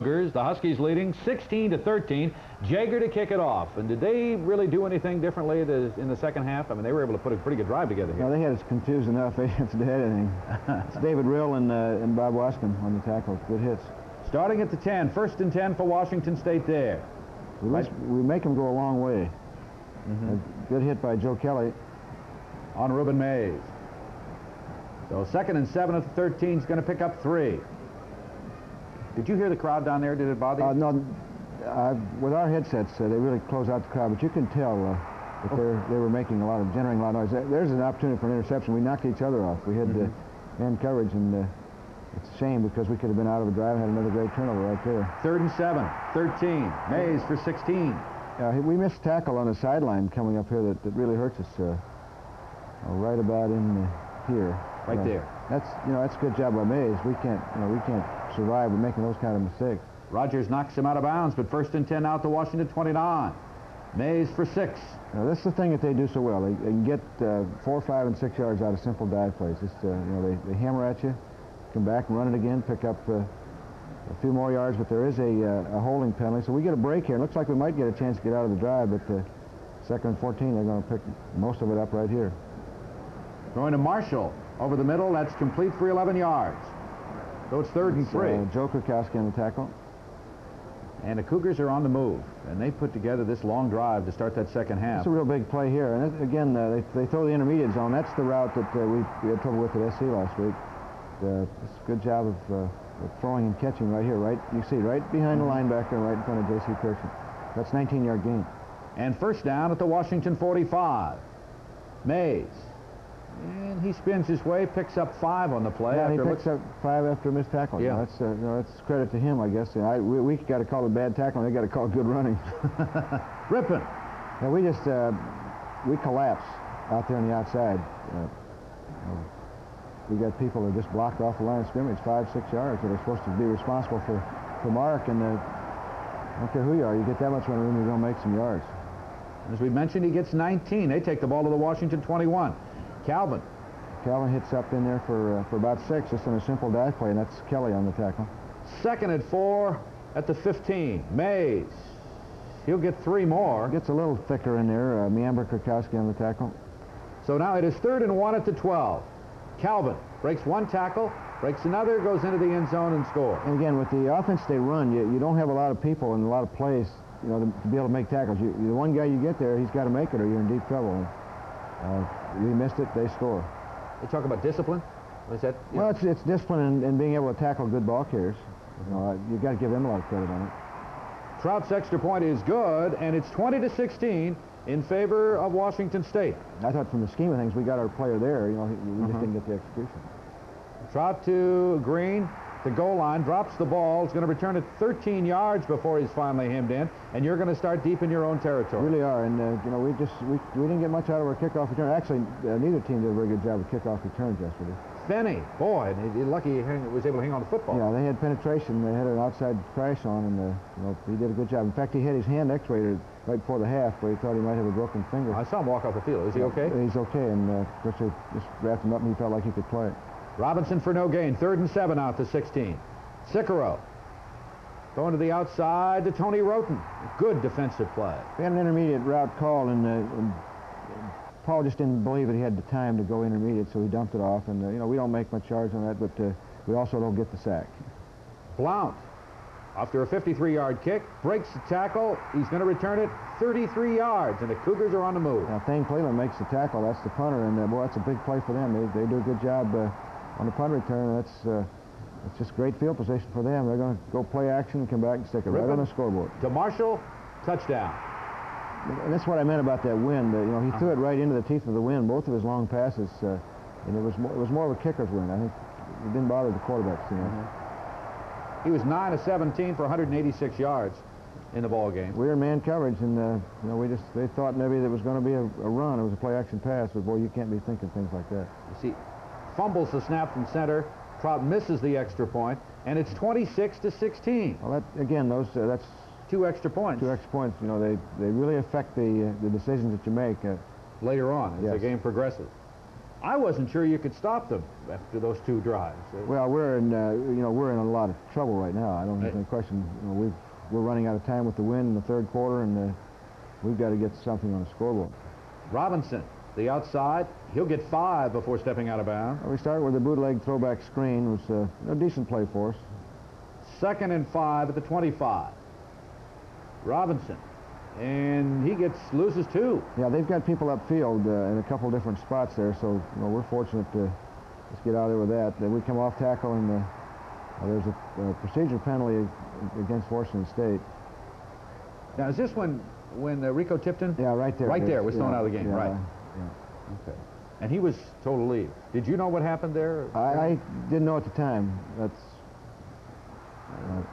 [SPEAKER 2] The Huskies leading 16-13. Jaeger to kick it off. And did they really do anything differently in the second half? I mean, they were able to put a pretty good drive together here.
[SPEAKER 3] No, they had us confused enough. They didn't do anything. It's David Rill and Bob Waskin on the tackles. Good hits.
[SPEAKER 2] Starting at the 10. 1st and 10 for Washington State there.
[SPEAKER 3] We make them go a long way. A good hit by Joe Kelly.
[SPEAKER 2] On Reuben Mays. So 2nd and 7 at the 13 is going to pick up 3. Did you hear the crowd down there? Did it bother you?
[SPEAKER 3] No. With our headsets, they really close out the crowd, but you can tell that they were making generating a lot of noise. There's an opportunity for an interception. We knocked each other off. We had man coverage, and it's a shame because we could have been out of a drive and had another great turnover right there.
[SPEAKER 2] 3rd and 7, 13. Mays for 16.
[SPEAKER 3] We missed a tackle on the sideline coming up here that really hurts us. Right about in here.
[SPEAKER 2] Right there.
[SPEAKER 3] That's a good job by Mays. We can't survive with making those kind of mistakes.
[SPEAKER 2] Rogers knocks him out of bounds, but 1st and 10 out to Washington 29. Mays for 6.
[SPEAKER 3] Now, this is the thing that they do so well. They can get 4, 5, and 6 yards out of simple dive plays. Just they hammer at you, come back and run it again, pick up a few more yards, but there is a holding penalty. So we get a break here. It looks like we might get a chance to get out of the drive, but 2nd and 14, they're going to pick most of it up right here.
[SPEAKER 2] Going to Marshall over the middle. That's complete for 11 yards. So it's 3rd and 3.
[SPEAKER 3] Joe Krakowski on the tackle.
[SPEAKER 2] And the Cougars are on the move, and they put together this long drive to start that second half.
[SPEAKER 3] It's a real big play here, and again, they throw the intermediate zone. That's the route that we had trouble with at SC last week. It's a good job of throwing and catching right here, right? You see, right behind the linebacker, right in front of J.C. Pearson. That's 19-yard gain.
[SPEAKER 2] And 1st down at the Washington 45. Mays. And he spins his way, picks up 5 on the play.
[SPEAKER 3] Yeah, he picks up 5 after a missed tackle.
[SPEAKER 2] Yeah.
[SPEAKER 3] That's credit to him, I guess. We got to call it bad tackling. They got to call it good running.
[SPEAKER 2] Rippin.
[SPEAKER 3] Yeah, we collapse out there on the outside. We got people that are just blocked off the line of scrimmage 5, 6 yards that are supposed to be responsible for mark, and I don't care who you are. You get that much running room, you're going to make some yards.
[SPEAKER 2] As we mentioned, he gets 19. They take the ball to the Washington 21. Calvin
[SPEAKER 3] hits up in there for about 6, just in a simple dive play, and that's Kelly on the tackle.
[SPEAKER 2] 2nd and 4 at the 15. Mays. He'll get 3 more.
[SPEAKER 3] Gets a little thicker in there. Meamber Krakowski on the tackle.
[SPEAKER 2] So now it is 3rd and 1 at the 12. Calvin breaks 1 tackle, breaks another, goes into the end zone and scores.
[SPEAKER 3] And again, with the offense they run, you don't have a lot of people and a lot of plays, to be able to make tackles. The one guy you get there, he's got to make it, or you're in deep trouble. We missed it, they score.
[SPEAKER 2] They talk about discipline? Is that,
[SPEAKER 3] well, it's discipline and being able to tackle good ball carriers. You've got to give them a lot of credit on it.
[SPEAKER 2] Trout's extra point is good, and it's 20-16 in favor of Washington State.
[SPEAKER 3] I thought from the scheme of things, we got our player there. We just didn't get the execution.
[SPEAKER 2] Trout to Green, the goal line, drops the ball. He's going to return it 13 yards before he's finally hemmed in, and you're going to start deep in your own territory.
[SPEAKER 3] We really are, and we didn't get much out of our kickoff return. Actually, neither team did a very good job of kickoff returns yesterday.
[SPEAKER 2] Finney, boy, lucky he was able to hang on to the football.
[SPEAKER 3] Yeah, they had penetration. They had an outside crash on, and he did a good job. In fact, he had his hand x-rayed right before the half, where he thought he might have a broken finger.
[SPEAKER 2] I saw him walk off the field. Is he okay?
[SPEAKER 3] He's okay, and they just wrapped him up, and he felt like he could play it.
[SPEAKER 2] Robinson for no gain. 3rd and 7 out to 16. Sicaro going to the outside to Tony Roten. Good defensive play.
[SPEAKER 3] We had an intermediate route called, and Paul just didn't believe that he had the time to go intermediate, so he dumped it off. And we don't make much yards on that, but we also don't get the sack.
[SPEAKER 2] Blount, after a 53-yard kick, breaks the tackle. He's going to return it 33 yards, and the Cougars are on the move.
[SPEAKER 3] Now, Thane Cleland makes the tackle. That's the punter, and boy, that's a big play for them. They do a good job on the punt return. It's just great field position for them. They're going to go play action and come back and stick it right on the scoreboard.
[SPEAKER 2] To Marshall, touchdown.
[SPEAKER 3] And that's what I meant about that wind. He threw it right into the teeth of the wind, both of his long passes, and it was more of a kicker's wind. I think it didn't bother the quarterbacks too much.
[SPEAKER 2] He was 9 of 17 for 186 yards in the ball game.
[SPEAKER 3] We were in man coverage, and they thought maybe there was going to be a run. It was a play action pass, but boy, you can't be thinking things like that.
[SPEAKER 2] You see, fumbles the snap from center. Trout misses the extra point, and it's 26-16.
[SPEAKER 3] Well, that's
[SPEAKER 2] 2 extra points.
[SPEAKER 3] 2 extra points. They really affect the decisions that you make
[SPEAKER 2] later on as the game progresses. I wasn't sure you could stop them after those 2 drives.
[SPEAKER 3] Well, we're in a lot of trouble right now. I don't think any question. We're running out of time with the win in the 3rd quarter, and we've got to get something on the scoreboard.
[SPEAKER 2] Robinson, the outside, he'll get 5 before stepping out of bounds.
[SPEAKER 3] We started with a bootleg throwback screen. It was a decent play for us.
[SPEAKER 2] 2nd and 5 at the 25. Robinson, and he loses 2.
[SPEAKER 3] Yeah, they've got people upfield in a couple different spots there, so we're fortunate to just get out there with that. Then we come off tackle, and there's a procedure penalty against Washington State.
[SPEAKER 2] Now, is this when Rico Tipton?
[SPEAKER 3] Yeah, right there.
[SPEAKER 2] Right there was thrown out of the game,
[SPEAKER 3] yeah,
[SPEAKER 2] right?
[SPEAKER 3] Yeah.
[SPEAKER 2] Okay. And he was told to leave. Did you know what happened there?
[SPEAKER 3] I didn't know at the time. That's.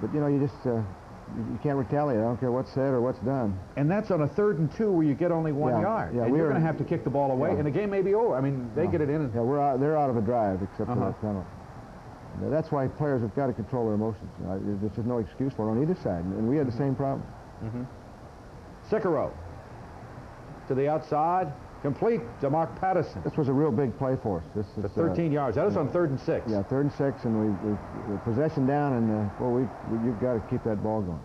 [SPEAKER 3] But you just you can't retaliate. I don't care what's said or what's done.
[SPEAKER 2] And that's on a 3rd and 2 where you get only 1 yard.
[SPEAKER 3] Yeah,
[SPEAKER 2] and you're going to have to kick the ball away, and the game may be over. I mean, they get it in.
[SPEAKER 3] Yeah, they're out of a drive except for that penalty. That's why players have got to control their emotions. There's just no excuse for it on either side, and we had the same problem.
[SPEAKER 2] Cicero to the outside, complete to Mark Patterson.
[SPEAKER 3] This was a real big play for us. This is
[SPEAKER 2] 13 yards. That was on 3rd and 6.
[SPEAKER 3] Yeah, 3rd and 6, and we possession down, and you've got to keep that ball going.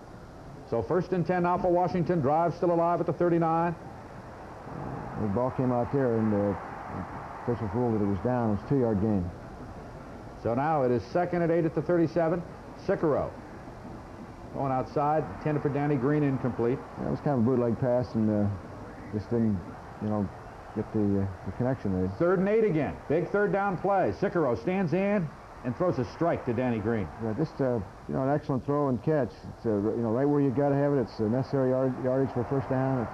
[SPEAKER 2] So 1st and 10 now for Washington. Drive still alive at the 39.
[SPEAKER 3] The ball came out there, and the officials ruled that it was down. It was a 2-yard gain.
[SPEAKER 2] So now it is 2nd and 8 at the 37. Cicero going outside, intended for Danny Green, incomplete.
[SPEAKER 3] Yeah, it was kind of a bootleg pass, and just didn't, get the connection there.
[SPEAKER 2] 3rd and 8 again. Big 3rd down play. Cicero stands in and throws a strike to Danny Green.
[SPEAKER 3] Yeah, just an excellent throw and catch. It's right where you got to have it. It's necessary yardage for 1st down.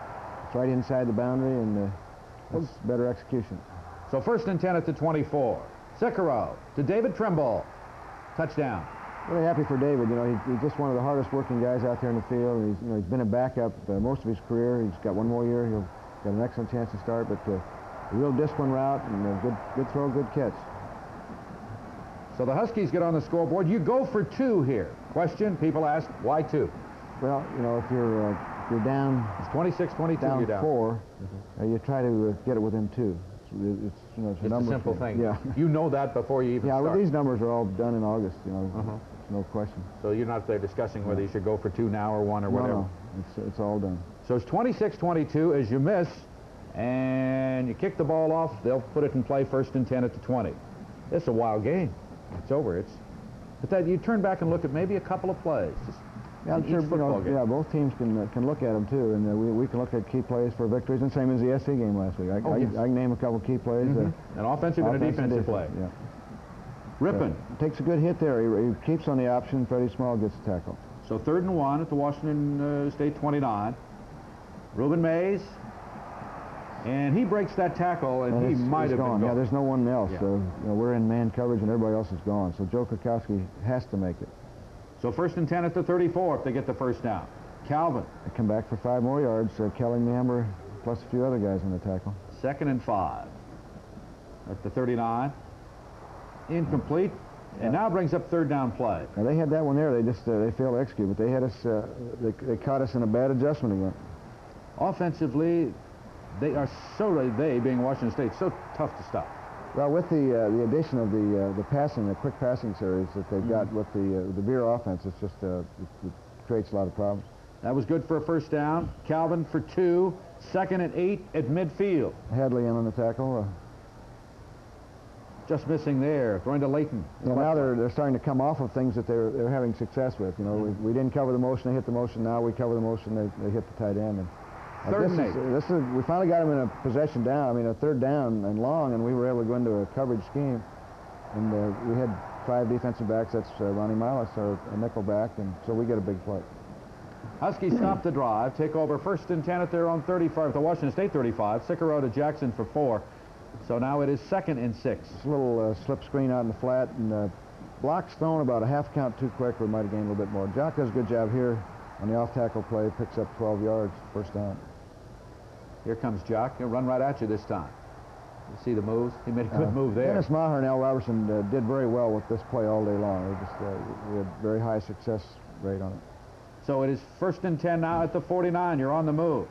[SPEAKER 3] It's right inside the boundary, and it's better execution.
[SPEAKER 2] So 1st and 10 at the 24. Cicero to David Trimble. Touchdown.
[SPEAKER 3] Really happy for David. He's just one of the hardest working guys out there in the field. He's been a backup most of his career. He's got 1 more year. He'll got an excellent chance to start, but a real disciplined route and a good throw, good catch.
[SPEAKER 2] So the Huskies get on the scoreboard. You go for 2 here. Question, people ask, why 2?
[SPEAKER 3] Well, if you're down,
[SPEAKER 2] it's 26-22.
[SPEAKER 3] down
[SPEAKER 2] you're down
[SPEAKER 3] 4. You try to get it within 2. It's
[SPEAKER 2] a simple thing.
[SPEAKER 3] Yeah.
[SPEAKER 2] You know that before you even start.
[SPEAKER 3] Yeah, well, these numbers are all done in August. No question.
[SPEAKER 2] So you're not there discussing whether you should go for 2 now or 1 or whatever.
[SPEAKER 3] No, it's all done.
[SPEAKER 2] So it's 26-22 as you miss, and you kick the ball off. They'll put it in play 1st and 10 at the 20. It's a wild game. It's over. But that you turn back and look at maybe a couple of plays.
[SPEAKER 3] Yeah, I'm sure. Both teams can look at them too, and we can look at key plays for victories, and same as the SC game last week. I can name a couple key plays.
[SPEAKER 2] An offensive and a defensive play.
[SPEAKER 3] Yeah.
[SPEAKER 2] Rippon
[SPEAKER 3] takes a good hit there. He keeps on the option. Freddie Small gets the tackle.
[SPEAKER 2] So 3rd and 1 at the Washington State 29. Reuben Mays, and he breaks that tackle, and he might have been gone.
[SPEAKER 3] Yeah, there's no one else.
[SPEAKER 2] Yeah.
[SPEAKER 3] So we're in man coverage, and everybody else is gone. So Joe Krakowski has to make it.
[SPEAKER 2] So 1st and 10 at the 34 if they get the 1st down. Calvin.
[SPEAKER 3] They come back for 5 more yards. Kelly Mamber plus a few other guys in the tackle.
[SPEAKER 2] 2nd and 5 at the 39. Incomplete. And now brings up 3rd down play.
[SPEAKER 3] Now they had that one there. They just they failed to execute, but they had us. They caught us in a bad adjustment again.
[SPEAKER 2] Offensively, they being Washington State, so tough to stop.
[SPEAKER 3] Well, with the addition of the quick passing series that they've got with the Beer offense, it's just it creates a lot of problems.
[SPEAKER 2] That was good for a 1st down. Calvin for 2. 2nd and 8 at midfield.
[SPEAKER 3] Hadley in on the tackle.
[SPEAKER 2] Just missing there, throwing to Layton.
[SPEAKER 3] Yeah, now they're starting to come off of things that they're having success with. We didn't cover the motion, they hit the motion. Now we cover the motion, they hit the tight end. And
[SPEAKER 2] 3rd and 8.
[SPEAKER 3] We finally got them in a possession down. I mean, a 3rd down and long, and we were able to go into a coverage scheme. And we had 5 defensive backs. That's Ronnie Milas, a nickel back, and so we get a big play.
[SPEAKER 2] Huskies stop the drive, take over 1st and 10 at their own 35, the Washington State 35. Cicero to Jackson for 4. So now it is 2nd and 6.
[SPEAKER 3] It's a little slip screen out in the flat, and blocks thrown about a half count too quick. We might have gained a little bit more. Jock does a good job here on the off-tackle play, picks up 12 yards, 1st down.
[SPEAKER 2] Here comes Jock. He'll run right at you this time. You see the moves? He made a good move there.
[SPEAKER 3] Dennis Maher and Al Robertson did very well with this play all day long. We had very high success rate on it.
[SPEAKER 2] So it is 1st and 10 now at the 49. You're on the move.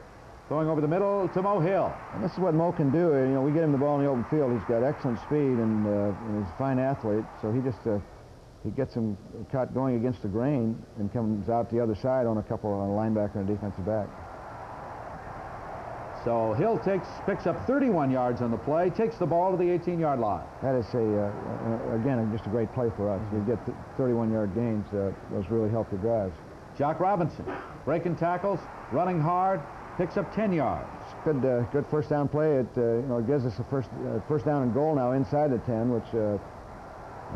[SPEAKER 2] Going over the middle to Mo Hill.
[SPEAKER 3] And this is what Mo can do. You know, we get him the ball in the open field. He's got excellent speed and he's a fine athlete. So he just he gets him caught going against the grain and comes out the other side on a linebacker and a defensive back.
[SPEAKER 2] So Hill picks up 31 yards on the play, takes the ball to the 18-yard line.
[SPEAKER 3] That is again just a great play for us. You get 31-yard gains. Those really help your drives.
[SPEAKER 2] Jock Robinson breaking tackles, running hard, picks up 10 yards.
[SPEAKER 3] Good first down play. It it gives us a first down and goal now inside the 10, which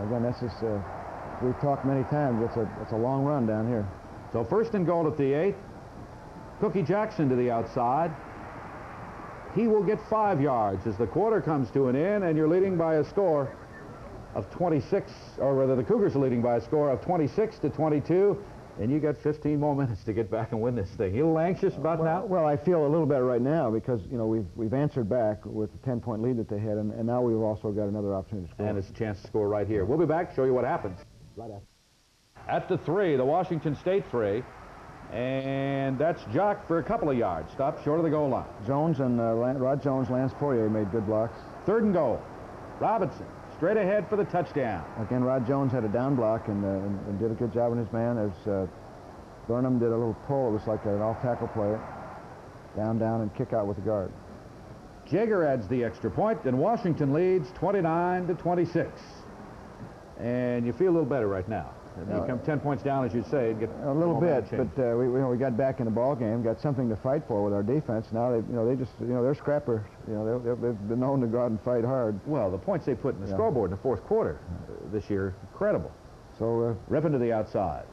[SPEAKER 3] again that's just we've talked many times. It's a long run down here.
[SPEAKER 2] So first and goal at the 8. Cookie Jackson to the outside. He will get 5 yards as the quarter comes to an end, and you're leading by a score of 26, or rather the Cougars are leading by a score of 26-22, and you got 15 more minutes to get back and win this thing. You a little anxious about now?
[SPEAKER 3] Well, I feel a little better right now because we've answered back with the 10-point lead that they had, and now we've also got another opportunity to score.
[SPEAKER 2] And it's a chance to score right here. We'll be back, show you what happens right after. At the 3, the Washington State 3. And that's Jock for a couple of yards. Stopped short of the goal line.
[SPEAKER 3] Jones and Rod Jones, Lance Fourier made good blocks.
[SPEAKER 2] 3rd and goal. Robinson straight ahead for the touchdown.
[SPEAKER 3] Again, Rod Jones had a down block and did a good job on his man. As Burnham did a little pull. It was like an off-tackle play. Down, and kick out with the guard.
[SPEAKER 2] Jaeger adds the extra point, and Washington leads 29-26. And you feel a little better right now. You come 10 points down, as you say, get
[SPEAKER 3] a little bit, but we got back in the ball game, got something to fight for with our defense. Now they're scrappers. They've been known to go out and fight hard.
[SPEAKER 2] Well, the points they put in the scoreboard in the 4th quarter this year, incredible.
[SPEAKER 3] So
[SPEAKER 2] ripping to the outside.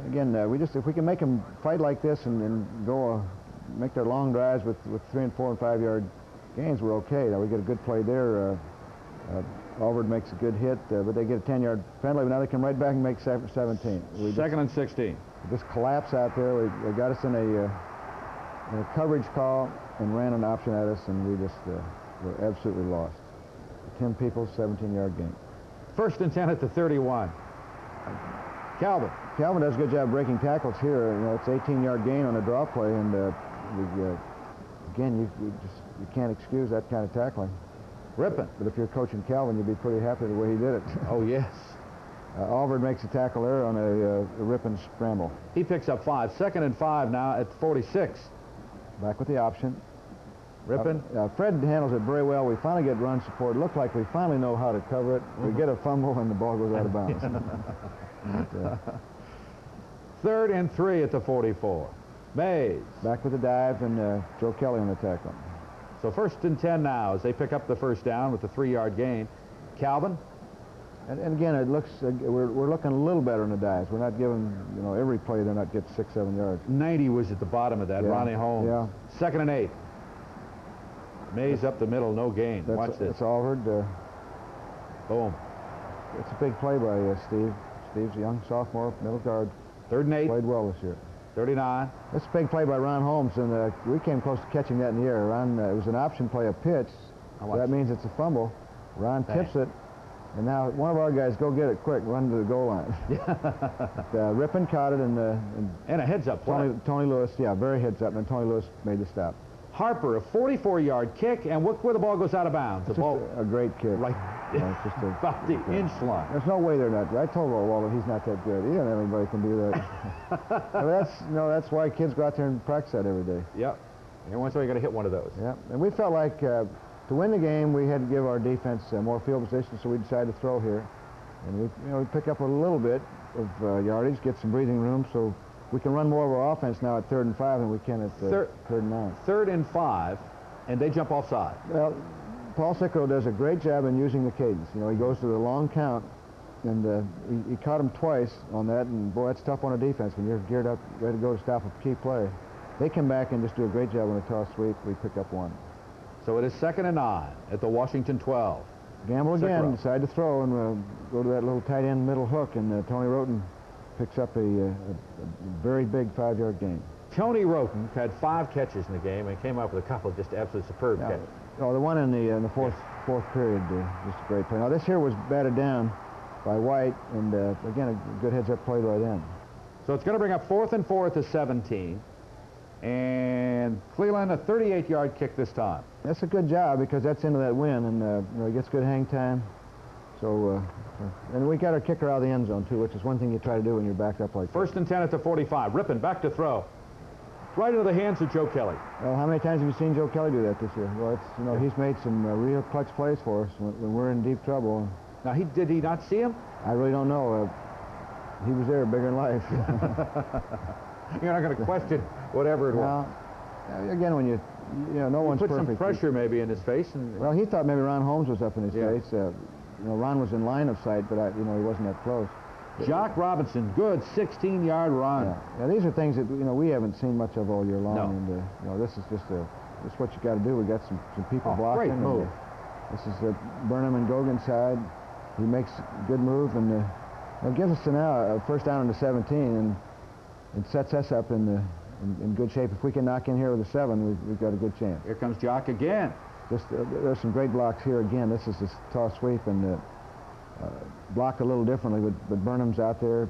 [SPEAKER 3] Again, if we can make them fight like this and go make their long drives with 3 and 4 and 5 yard gains, we're okay. Now we get a good play there. Alvord makes a good hit, but they get a 10-yard penalty. But now they come right back and make 17.
[SPEAKER 2] 2nd and 16.
[SPEAKER 3] Just collapse out there. They got us in a coverage call and ran an option at us, and we just were absolutely lost. Tim Peoples, 17-yard gain.
[SPEAKER 2] 1st and 10 at the 31.
[SPEAKER 3] Calvin does a good job breaking tackles here. It's 18-yard gain on a draw play, and again, you can't excuse that kind of tackling.
[SPEAKER 2] Ripping.
[SPEAKER 3] But if you're coaching Calvin, you'd be pretty happy the way he did it.
[SPEAKER 2] Oh, yes.
[SPEAKER 3] Alvord makes a tackle there on a Rippin scramble.
[SPEAKER 2] He picks up 5. 2nd and 5 now at 46.
[SPEAKER 3] Back with the option.
[SPEAKER 2] Rippin.
[SPEAKER 3] Fred handles it very well. We finally get run support. Look like we finally know how to cover it. We get a fumble and the ball goes out of bounds.
[SPEAKER 2] 3rd and 3 at the 44. Mays.
[SPEAKER 3] Back with the dive and Joe Kelly on the tackle.
[SPEAKER 2] So 1st and 10 now as they pick up the first down with the 3-yard gain. Calvin.
[SPEAKER 3] And again, it looks we're looking a little better in the dives. We're not giving every play they're not getting 6-7 yards.
[SPEAKER 2] 90 was at the bottom of that.
[SPEAKER 3] Yeah.
[SPEAKER 2] Ronnie Holmes.
[SPEAKER 3] Yeah.
[SPEAKER 2] 2nd and 8. Mays up the middle, no gain. Watch this.
[SPEAKER 3] That's Alvord.
[SPEAKER 2] Boom.
[SPEAKER 3] It's a big play by Steve. Steve's a young sophomore, middle guard.
[SPEAKER 2] 3rd and 8.
[SPEAKER 3] Played well this year.
[SPEAKER 2] 39.
[SPEAKER 3] That's a big play by Ron Holmes, and we came close to catching that in the air. Ron, it was an option play, a pitch. So that means it's a fumble. Ron tips it, and now one of our guys go get it quick, run to the goal line. Rippin caught it, and
[SPEAKER 2] a heads-up play.
[SPEAKER 3] Tony Lewis, very heads up, and Tony Lewis made the stop.
[SPEAKER 2] Harper, a 44-yard kick, and look where the ball goes out of bounds.
[SPEAKER 3] A great kick.
[SPEAKER 2] Right.
[SPEAKER 3] Just
[SPEAKER 2] about the inch line.
[SPEAKER 3] There's no way they're not. I told Walter he's not that good. Anybody can do that. That's why kids go out there and practice that every day.
[SPEAKER 2] Yep. Every once in a while you got to hit one of those.
[SPEAKER 3] Yeah. And we felt like to win the game we had to give our defense more field position, so we decided to throw here, and we pick up a little bit of yardage, get some breathing room, so we can run more of our offense now at 3rd and 5 than we can at 3rd and 9.
[SPEAKER 2] 3rd and 5, and they jump offside.
[SPEAKER 3] Well, Paul Sicko does a great job in using the cadence. He goes to the long count, and he caught him twice on that, and boy, that's tough on a defense when you're geared up, ready to go to stop a key play. They come back and just do a great job on a toss sweep. We pick up 1.
[SPEAKER 2] So it is 2nd and 9 at the Washington 12.
[SPEAKER 3] Gamble again, decide to throw, and go to that little tight end middle hook, and Tony Roten picks up a very big 5-yard gain.
[SPEAKER 2] Tony Roten had 5 catches in the game and came up with a couple of just absolutely superb catches.
[SPEAKER 3] Oh, the one in the fourth period, just a great play. Now this here was batted down by White, and again a good heads-up play by them.
[SPEAKER 2] So it's going to bring up 4th and 4 at the 17. And Cleland, a 38-yard kick this time.
[SPEAKER 3] That's a good job because that's into that wind, and you know, he gets good hang time. So, and we got our kicker out of the end zone, too, which is one thing you try to do when you're backed up like that.
[SPEAKER 2] First and 10 at the 45. Rippon back to throw. Right into the hands of Joe Kelly.
[SPEAKER 3] Well, how many times have you seen Joe Kelly do that this year? Well, it's, you know, he's made some real clutch plays for us when we're in deep trouble.
[SPEAKER 2] Now, did he not see him?
[SPEAKER 3] I really don't know. He was there, bigger than life.
[SPEAKER 2] You're not going to question whatever it was.
[SPEAKER 3] Well, again, when you know, no one's
[SPEAKER 2] put
[SPEAKER 3] perfect.
[SPEAKER 2] Some pressure maybe in his face. And
[SPEAKER 3] well, he thought maybe Ron Holmes was up in his face. You know, Ron was in line of sight, but you know, he wasn't that close.
[SPEAKER 2] Jock Robinson, good 16-yard run.
[SPEAKER 3] Yeah, these are things that, you know, we haven't seen much of all year long.
[SPEAKER 2] No.
[SPEAKER 3] And you know, this is just this is what you got to do. We got some people blocking.
[SPEAKER 2] Great move.
[SPEAKER 3] This is Burnham and Gogan's side. He makes a good move, and it gives us now a first down into 17, and it sets us up in good shape. If we can knock in here with a 7, we've got a good chance.
[SPEAKER 2] Here comes Jock again.
[SPEAKER 3] Just there's some great blocks here again. This is this toss sweep, and blocked a little differently, but Burnham's out there.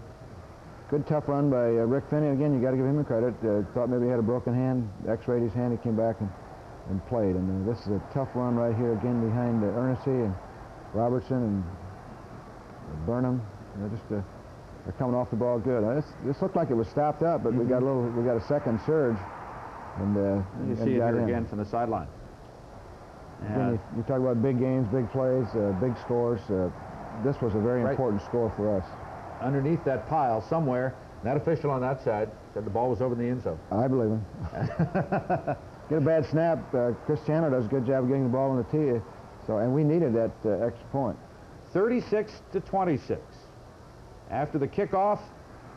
[SPEAKER 3] Good tough run by Rick Finney. Again, you got to give him the credit. Thought maybe he had a broken hand. X-rayed his hand. He came back and played. And this is a tough run right here again behind Ernestey and Robertson and Burnham. You know, just they're coming off the ball good. This looked like it was stopped up, but we got a second surge. And
[SPEAKER 2] you see it here again from the sideline.
[SPEAKER 3] Again, you talk about big games, big plays, big scores. This was a very important score for us.
[SPEAKER 2] Underneath that pile somewhere, that official on that side said the ball was over in the end zone.
[SPEAKER 3] I believe him. Get a bad snap. Cristiano does a good job of getting the ball on the tee. So, and we needed that extra point.
[SPEAKER 2] 36-26. After the kickoff,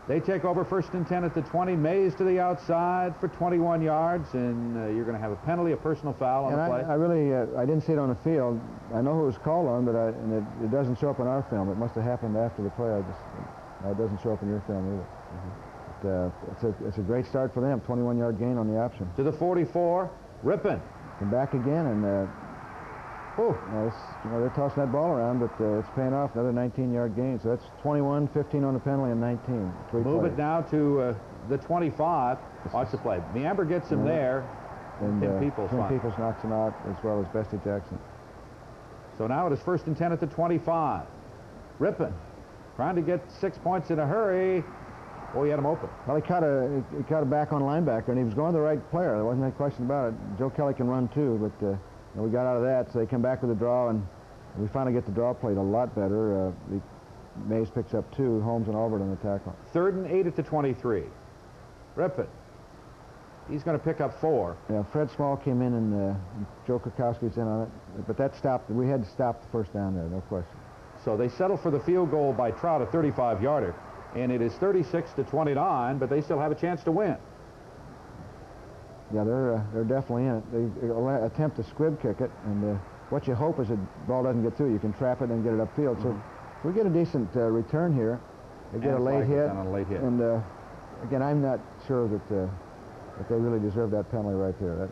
[SPEAKER 2] they take over first and 10 at the 20. Mays to the outside for 21 yards, and you're going to have a penalty, a personal foul on the play.
[SPEAKER 3] I really, I didn't see it on the field. I know who it was called on, but it doesn't show up in our film. It must have happened after the play. It doesn't show up in your film either. But, it's a great start for them. 21-yard gain on the option.
[SPEAKER 2] To the 44, Rippon.
[SPEAKER 3] And back again, and they're tossing that ball around, but it's paying off. Another 19-yard gain. So that's 21, 15 on the penalty, and 19.
[SPEAKER 2] Move it now to the 25. Watch the play. Meamber gets him there.
[SPEAKER 3] And
[SPEAKER 2] Tim Peoples
[SPEAKER 3] knocks him out, as well as Bestie Jackson.
[SPEAKER 2] So now it is first and 10 at the 25. Rippon trying to get 6 points in a hurry. Oh, he had him open.
[SPEAKER 3] Well, he caught a back on linebacker, and he was going to the right player. There wasn't any question about it. Joe Kelly can run too, but we got out of that, so they come back with a draw, and we finally get the draw played a lot better. Mays picks up 2, Holmes and Albert on the tackle.
[SPEAKER 2] 3rd and 8 at the 23. Rippon. He's going to pick up 4.
[SPEAKER 3] Yeah, Fred Small came in, and Joe Krakowski's in on it, but that stopped. We had to stop the first down there, no question.
[SPEAKER 2] So they settle for the field goal by Trout, a 35-yarder, and it is 36-29, but they still have a chance to win.
[SPEAKER 3] Yeah, they're definitely in it. They attempt to squib kick it, and what you hope is the ball doesn't get through. You can trap it and get it upfield. So if we get a decent return here, they get a late hit. And again, I'm not sure that they really deserve that penalty right there.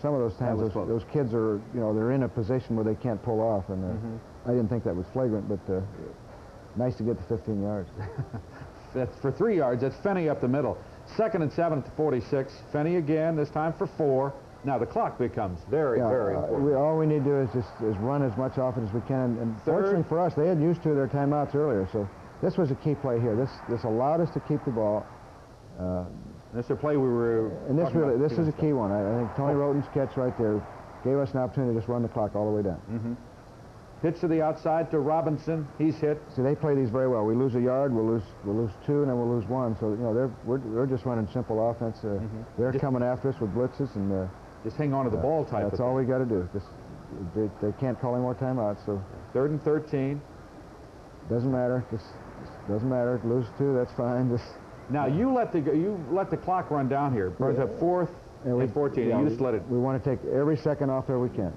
[SPEAKER 3] Some of those times those kids are, they're in a position where they can't pull off, and I didn't think that was flagrant, but nice to get to 15 yards.
[SPEAKER 2] That's for 3 yards. That's Fenney up the middle. 2nd and 7 at the 46. Fenney again, this time for 4. Now the clock becomes very important.
[SPEAKER 3] All we need to do is run as much offense as we can. And fortunately for us, they had used to their timeouts earlier. So this was a key play here. This allowed us to keep the ball.
[SPEAKER 2] This is a play we were.
[SPEAKER 3] And this is a key one. I think Tony Roten's catch right there gave us an opportunity to just run the clock all the way down.
[SPEAKER 2] Pitch to the outside to Robinson. He's hit.
[SPEAKER 3] See, they play these very well. We lose a yard, we'll lose 2, and then we'll lose 1. So we're just running simple offense. They're coming after us with blitzes, and
[SPEAKER 2] just hang on to the ball type.
[SPEAKER 3] That's all we got to do. They can't call any more timeouts. So
[SPEAKER 2] 3rd and 13.
[SPEAKER 3] Doesn't matter. Just doesn't matter. Lose 2, that's fine.
[SPEAKER 2] Now you let the clock run down here. Brings up 4th and 14. You just let it.
[SPEAKER 3] We want to take every second off there we can.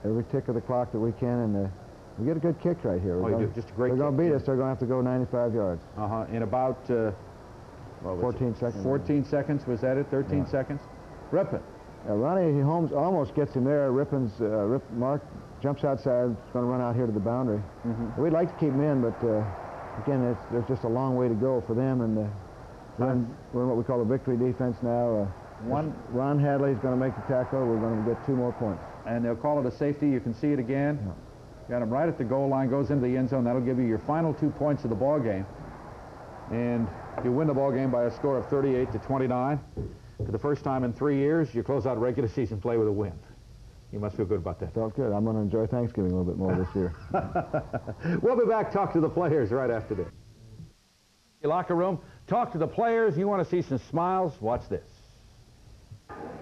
[SPEAKER 3] Every tick of the clock that we can, and we get a good kick right here.
[SPEAKER 2] Just a great kick.
[SPEAKER 3] They're going to beat us. They're going to have to go 95 yards.
[SPEAKER 2] In about
[SPEAKER 3] 14 seconds.
[SPEAKER 2] 14 seconds, was that it? 13 seconds? Rippon.
[SPEAKER 3] Ronnie Holmes almost gets him there. Mark jumps outside. He's going to run out here to the boundary. We'd like to keep him in, but again, there's just a long way to go for them, and we're in what we call a victory defense now. Ron Hadley's going to make the tackle. We're going to get 2 more points.
[SPEAKER 2] And they'll call it a safety. You can see it again. Yeah. Got him right at the goal line, goes into the end zone. That'll give you your final 2 points of the ball game. And you win the ball game by a score of 38-29. For the first time in 3 years, you close out regular season play with a win. You must feel good about that.
[SPEAKER 3] Felt good. I'm going to enjoy Thanksgiving a little bit more this year.
[SPEAKER 2] We'll be back, talk to the players right after this. Your locker room, talk to the players. You want to see some smiles? Watch this.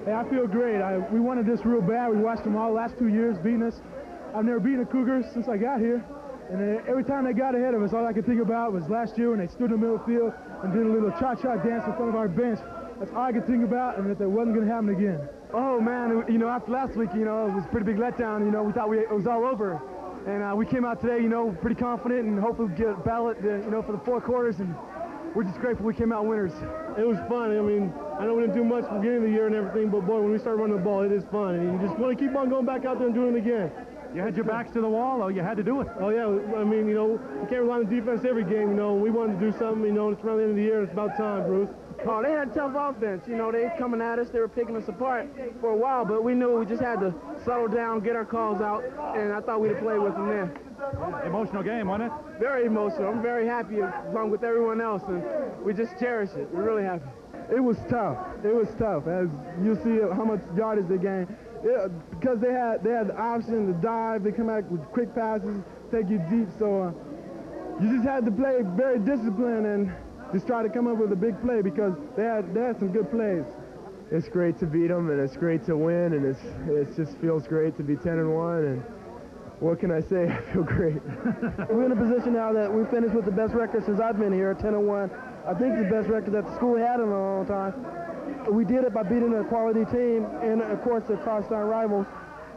[SPEAKER 4] Hey, I feel great. We wanted this real bad. We watched them all the last 2 years beating us. I've never beaten the Cougars since I got here. And every time they got ahead of us, all I could think about was last year when they stood in the middle of the field and did a little cha-cha dance in front of our bench. That's all I could think about, and that wasn't going to happen again.
[SPEAKER 6] Oh, man, you know, after last week, you know, it was a pretty big letdown. You know, we thought it was all over. And we came out today, you know, pretty confident and hopefully get a ballot, you know, for the 4 quarters. And we're just grateful we came out winners.
[SPEAKER 9] It was fun. I mean, I know we didn't do much from the beginning of the year and everything, but, boy, when we start running the ball, it is fun. And you just want to keep on going back out there and doing it again.
[SPEAKER 2] You had your backs to the wall, or you had to do it?
[SPEAKER 9] Oh, yeah. I mean, you know, you can't rely on defense every game, you know. We wanted to do something, you know, it's around the end of the year. It's about time, Bruce.
[SPEAKER 6] Oh, they had a tough offense. You know, they coming at us. They were picking us apart for a while, but we knew we just had to settle down, get our calls out, and I thought we'd have played with them there.
[SPEAKER 2] Emotional game, wasn't it?
[SPEAKER 6] Very emotional. I'm very happy along with everyone else, and we just cherish it. We're really happy.
[SPEAKER 4] It was tough. It was tough. As you see how much yardage they gained. Because they had the option to dive, they come out with quick passes, take you deep. So you just had to play very disciplined and just try to come up with a big play because they had some good plays.
[SPEAKER 6] It's great to beat them, and it's great to win, and it just feels great to be 10-1. And what can I say? I feel great. We're in a position now that we finished with the best record since I've been here, 10-1. I think the best record that the school had in a long time. We did it by beating a quality team and, of course, the crosstown rivals.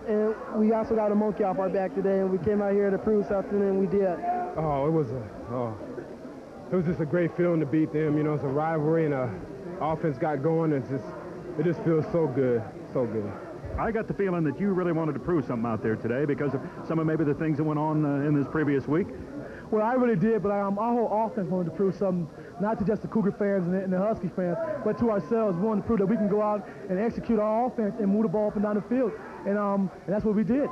[SPEAKER 6] And we also got a monkey off our back today, and we came out here to prove something, and we did.
[SPEAKER 10] Oh, it was just a great feeling to beat them. You know, it's a rivalry, and offense got going. It just feels so good, so good.
[SPEAKER 2] I got the feeling that you really wanted to prove something out there today because of some of maybe the things that went on in this previous week.
[SPEAKER 4] Well, I really did, but our whole offense wanted to prove something, not to just the Cougar fans and the Husky fans, but to ourselves. We wanted to prove that we can go out and execute our offense and move the ball up and down the field, and that's what we did.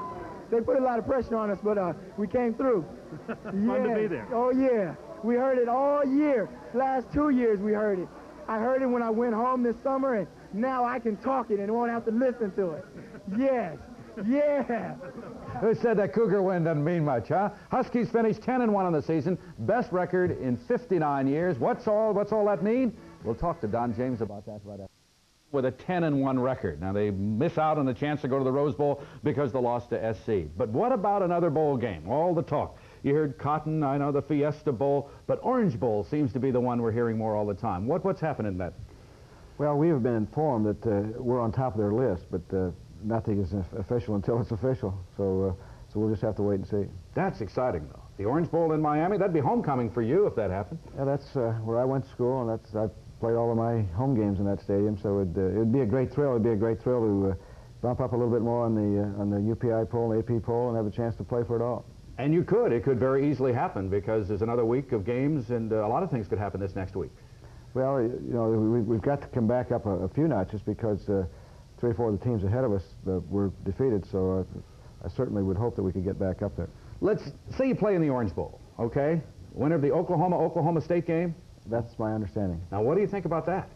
[SPEAKER 6] They put a lot of pressure on us, but we came through.
[SPEAKER 2] Fun to be there.
[SPEAKER 6] Oh, yeah. We heard it all year. Last 2 years we heard it. I heard it when I went home this summer, and now I can talk it and won't have to listen to it. Yes. Yeah.
[SPEAKER 2] Who said that Cougar win doesn't mean much, huh? Huskies finished 10-1 on the season, best record in 59 years. What's all that mean? We'll talk to Don James about that right after. With a 10-1 record. Now, they miss out on the chance to go to the Rose Bowl because they lost to SC. But what about another bowl game? All the talk. You heard Cotton, I know the Fiesta Bowl, but Orange Bowl seems to be the one we're hearing more all the time. What's happening in that?
[SPEAKER 3] Well, we have been informed that we're on top of their list, but nothing is official until it's official. So we'll just have to wait and see.
[SPEAKER 2] That's exciting, though. The Orange Bowl in Miami, that'd be homecoming for you if that happened.
[SPEAKER 3] Yeah, that's where I went to school, and I played all of my home games in that stadium. So it'd be a great thrill. It'd be a great thrill to bump up a little bit more on the UPI poll and AP poll and have a chance to play for it all.
[SPEAKER 2] And you could. It could very easily happen because there's another week of games, and a lot of things could happen this next week.
[SPEAKER 3] Well, you know, we've got to come back up a few notches because 3 or 4 of the teams ahead of us were defeated, so I certainly would hope that we could get back up there.
[SPEAKER 2] Let's say you play in the Orange Bowl, okay? Winner of the Oklahoma State game?
[SPEAKER 3] That's my understanding.
[SPEAKER 2] Now, what do you think about that?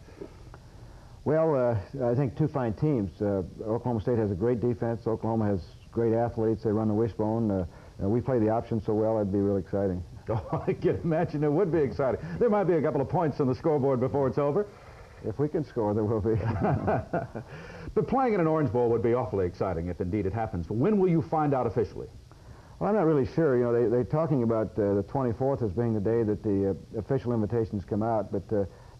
[SPEAKER 3] Well, I think 2 fine teams. Oklahoma State has a great defense. Oklahoma has great athletes. They run the wishbone. We play the option so well, it'd be really exciting.
[SPEAKER 2] Oh, I can imagine it would be exciting. There might be a couple of points on the scoreboard before it's over.
[SPEAKER 3] If we can score, there will be.
[SPEAKER 2] But playing in an Orange Bowl would be awfully exciting if indeed it happens. When will you find out officially?
[SPEAKER 3] Well, I'm not really sure. You know, they're talking about the 24th as being the day that the official invitations come out, but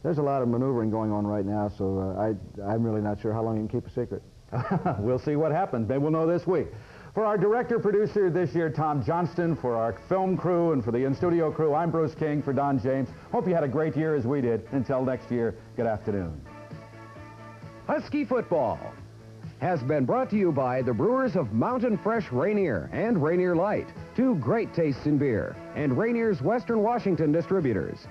[SPEAKER 3] there's a lot of maneuvering going on right now, so I'm really not sure how long you can keep a secret.
[SPEAKER 2] We'll see what happens. Maybe we'll know this week. For our director-producer this year, Tom Johnston, for our film crew and for the in-studio crew, I'm Bruce King for Don James. Hope you had a great year as we did. Until next year, good afternoon.
[SPEAKER 1] Husky Football has been brought to you by the brewers of Mountain Fresh Rainier and Rainier Light, 2 great tastes in beer, and Rainier's Western Washington distributors.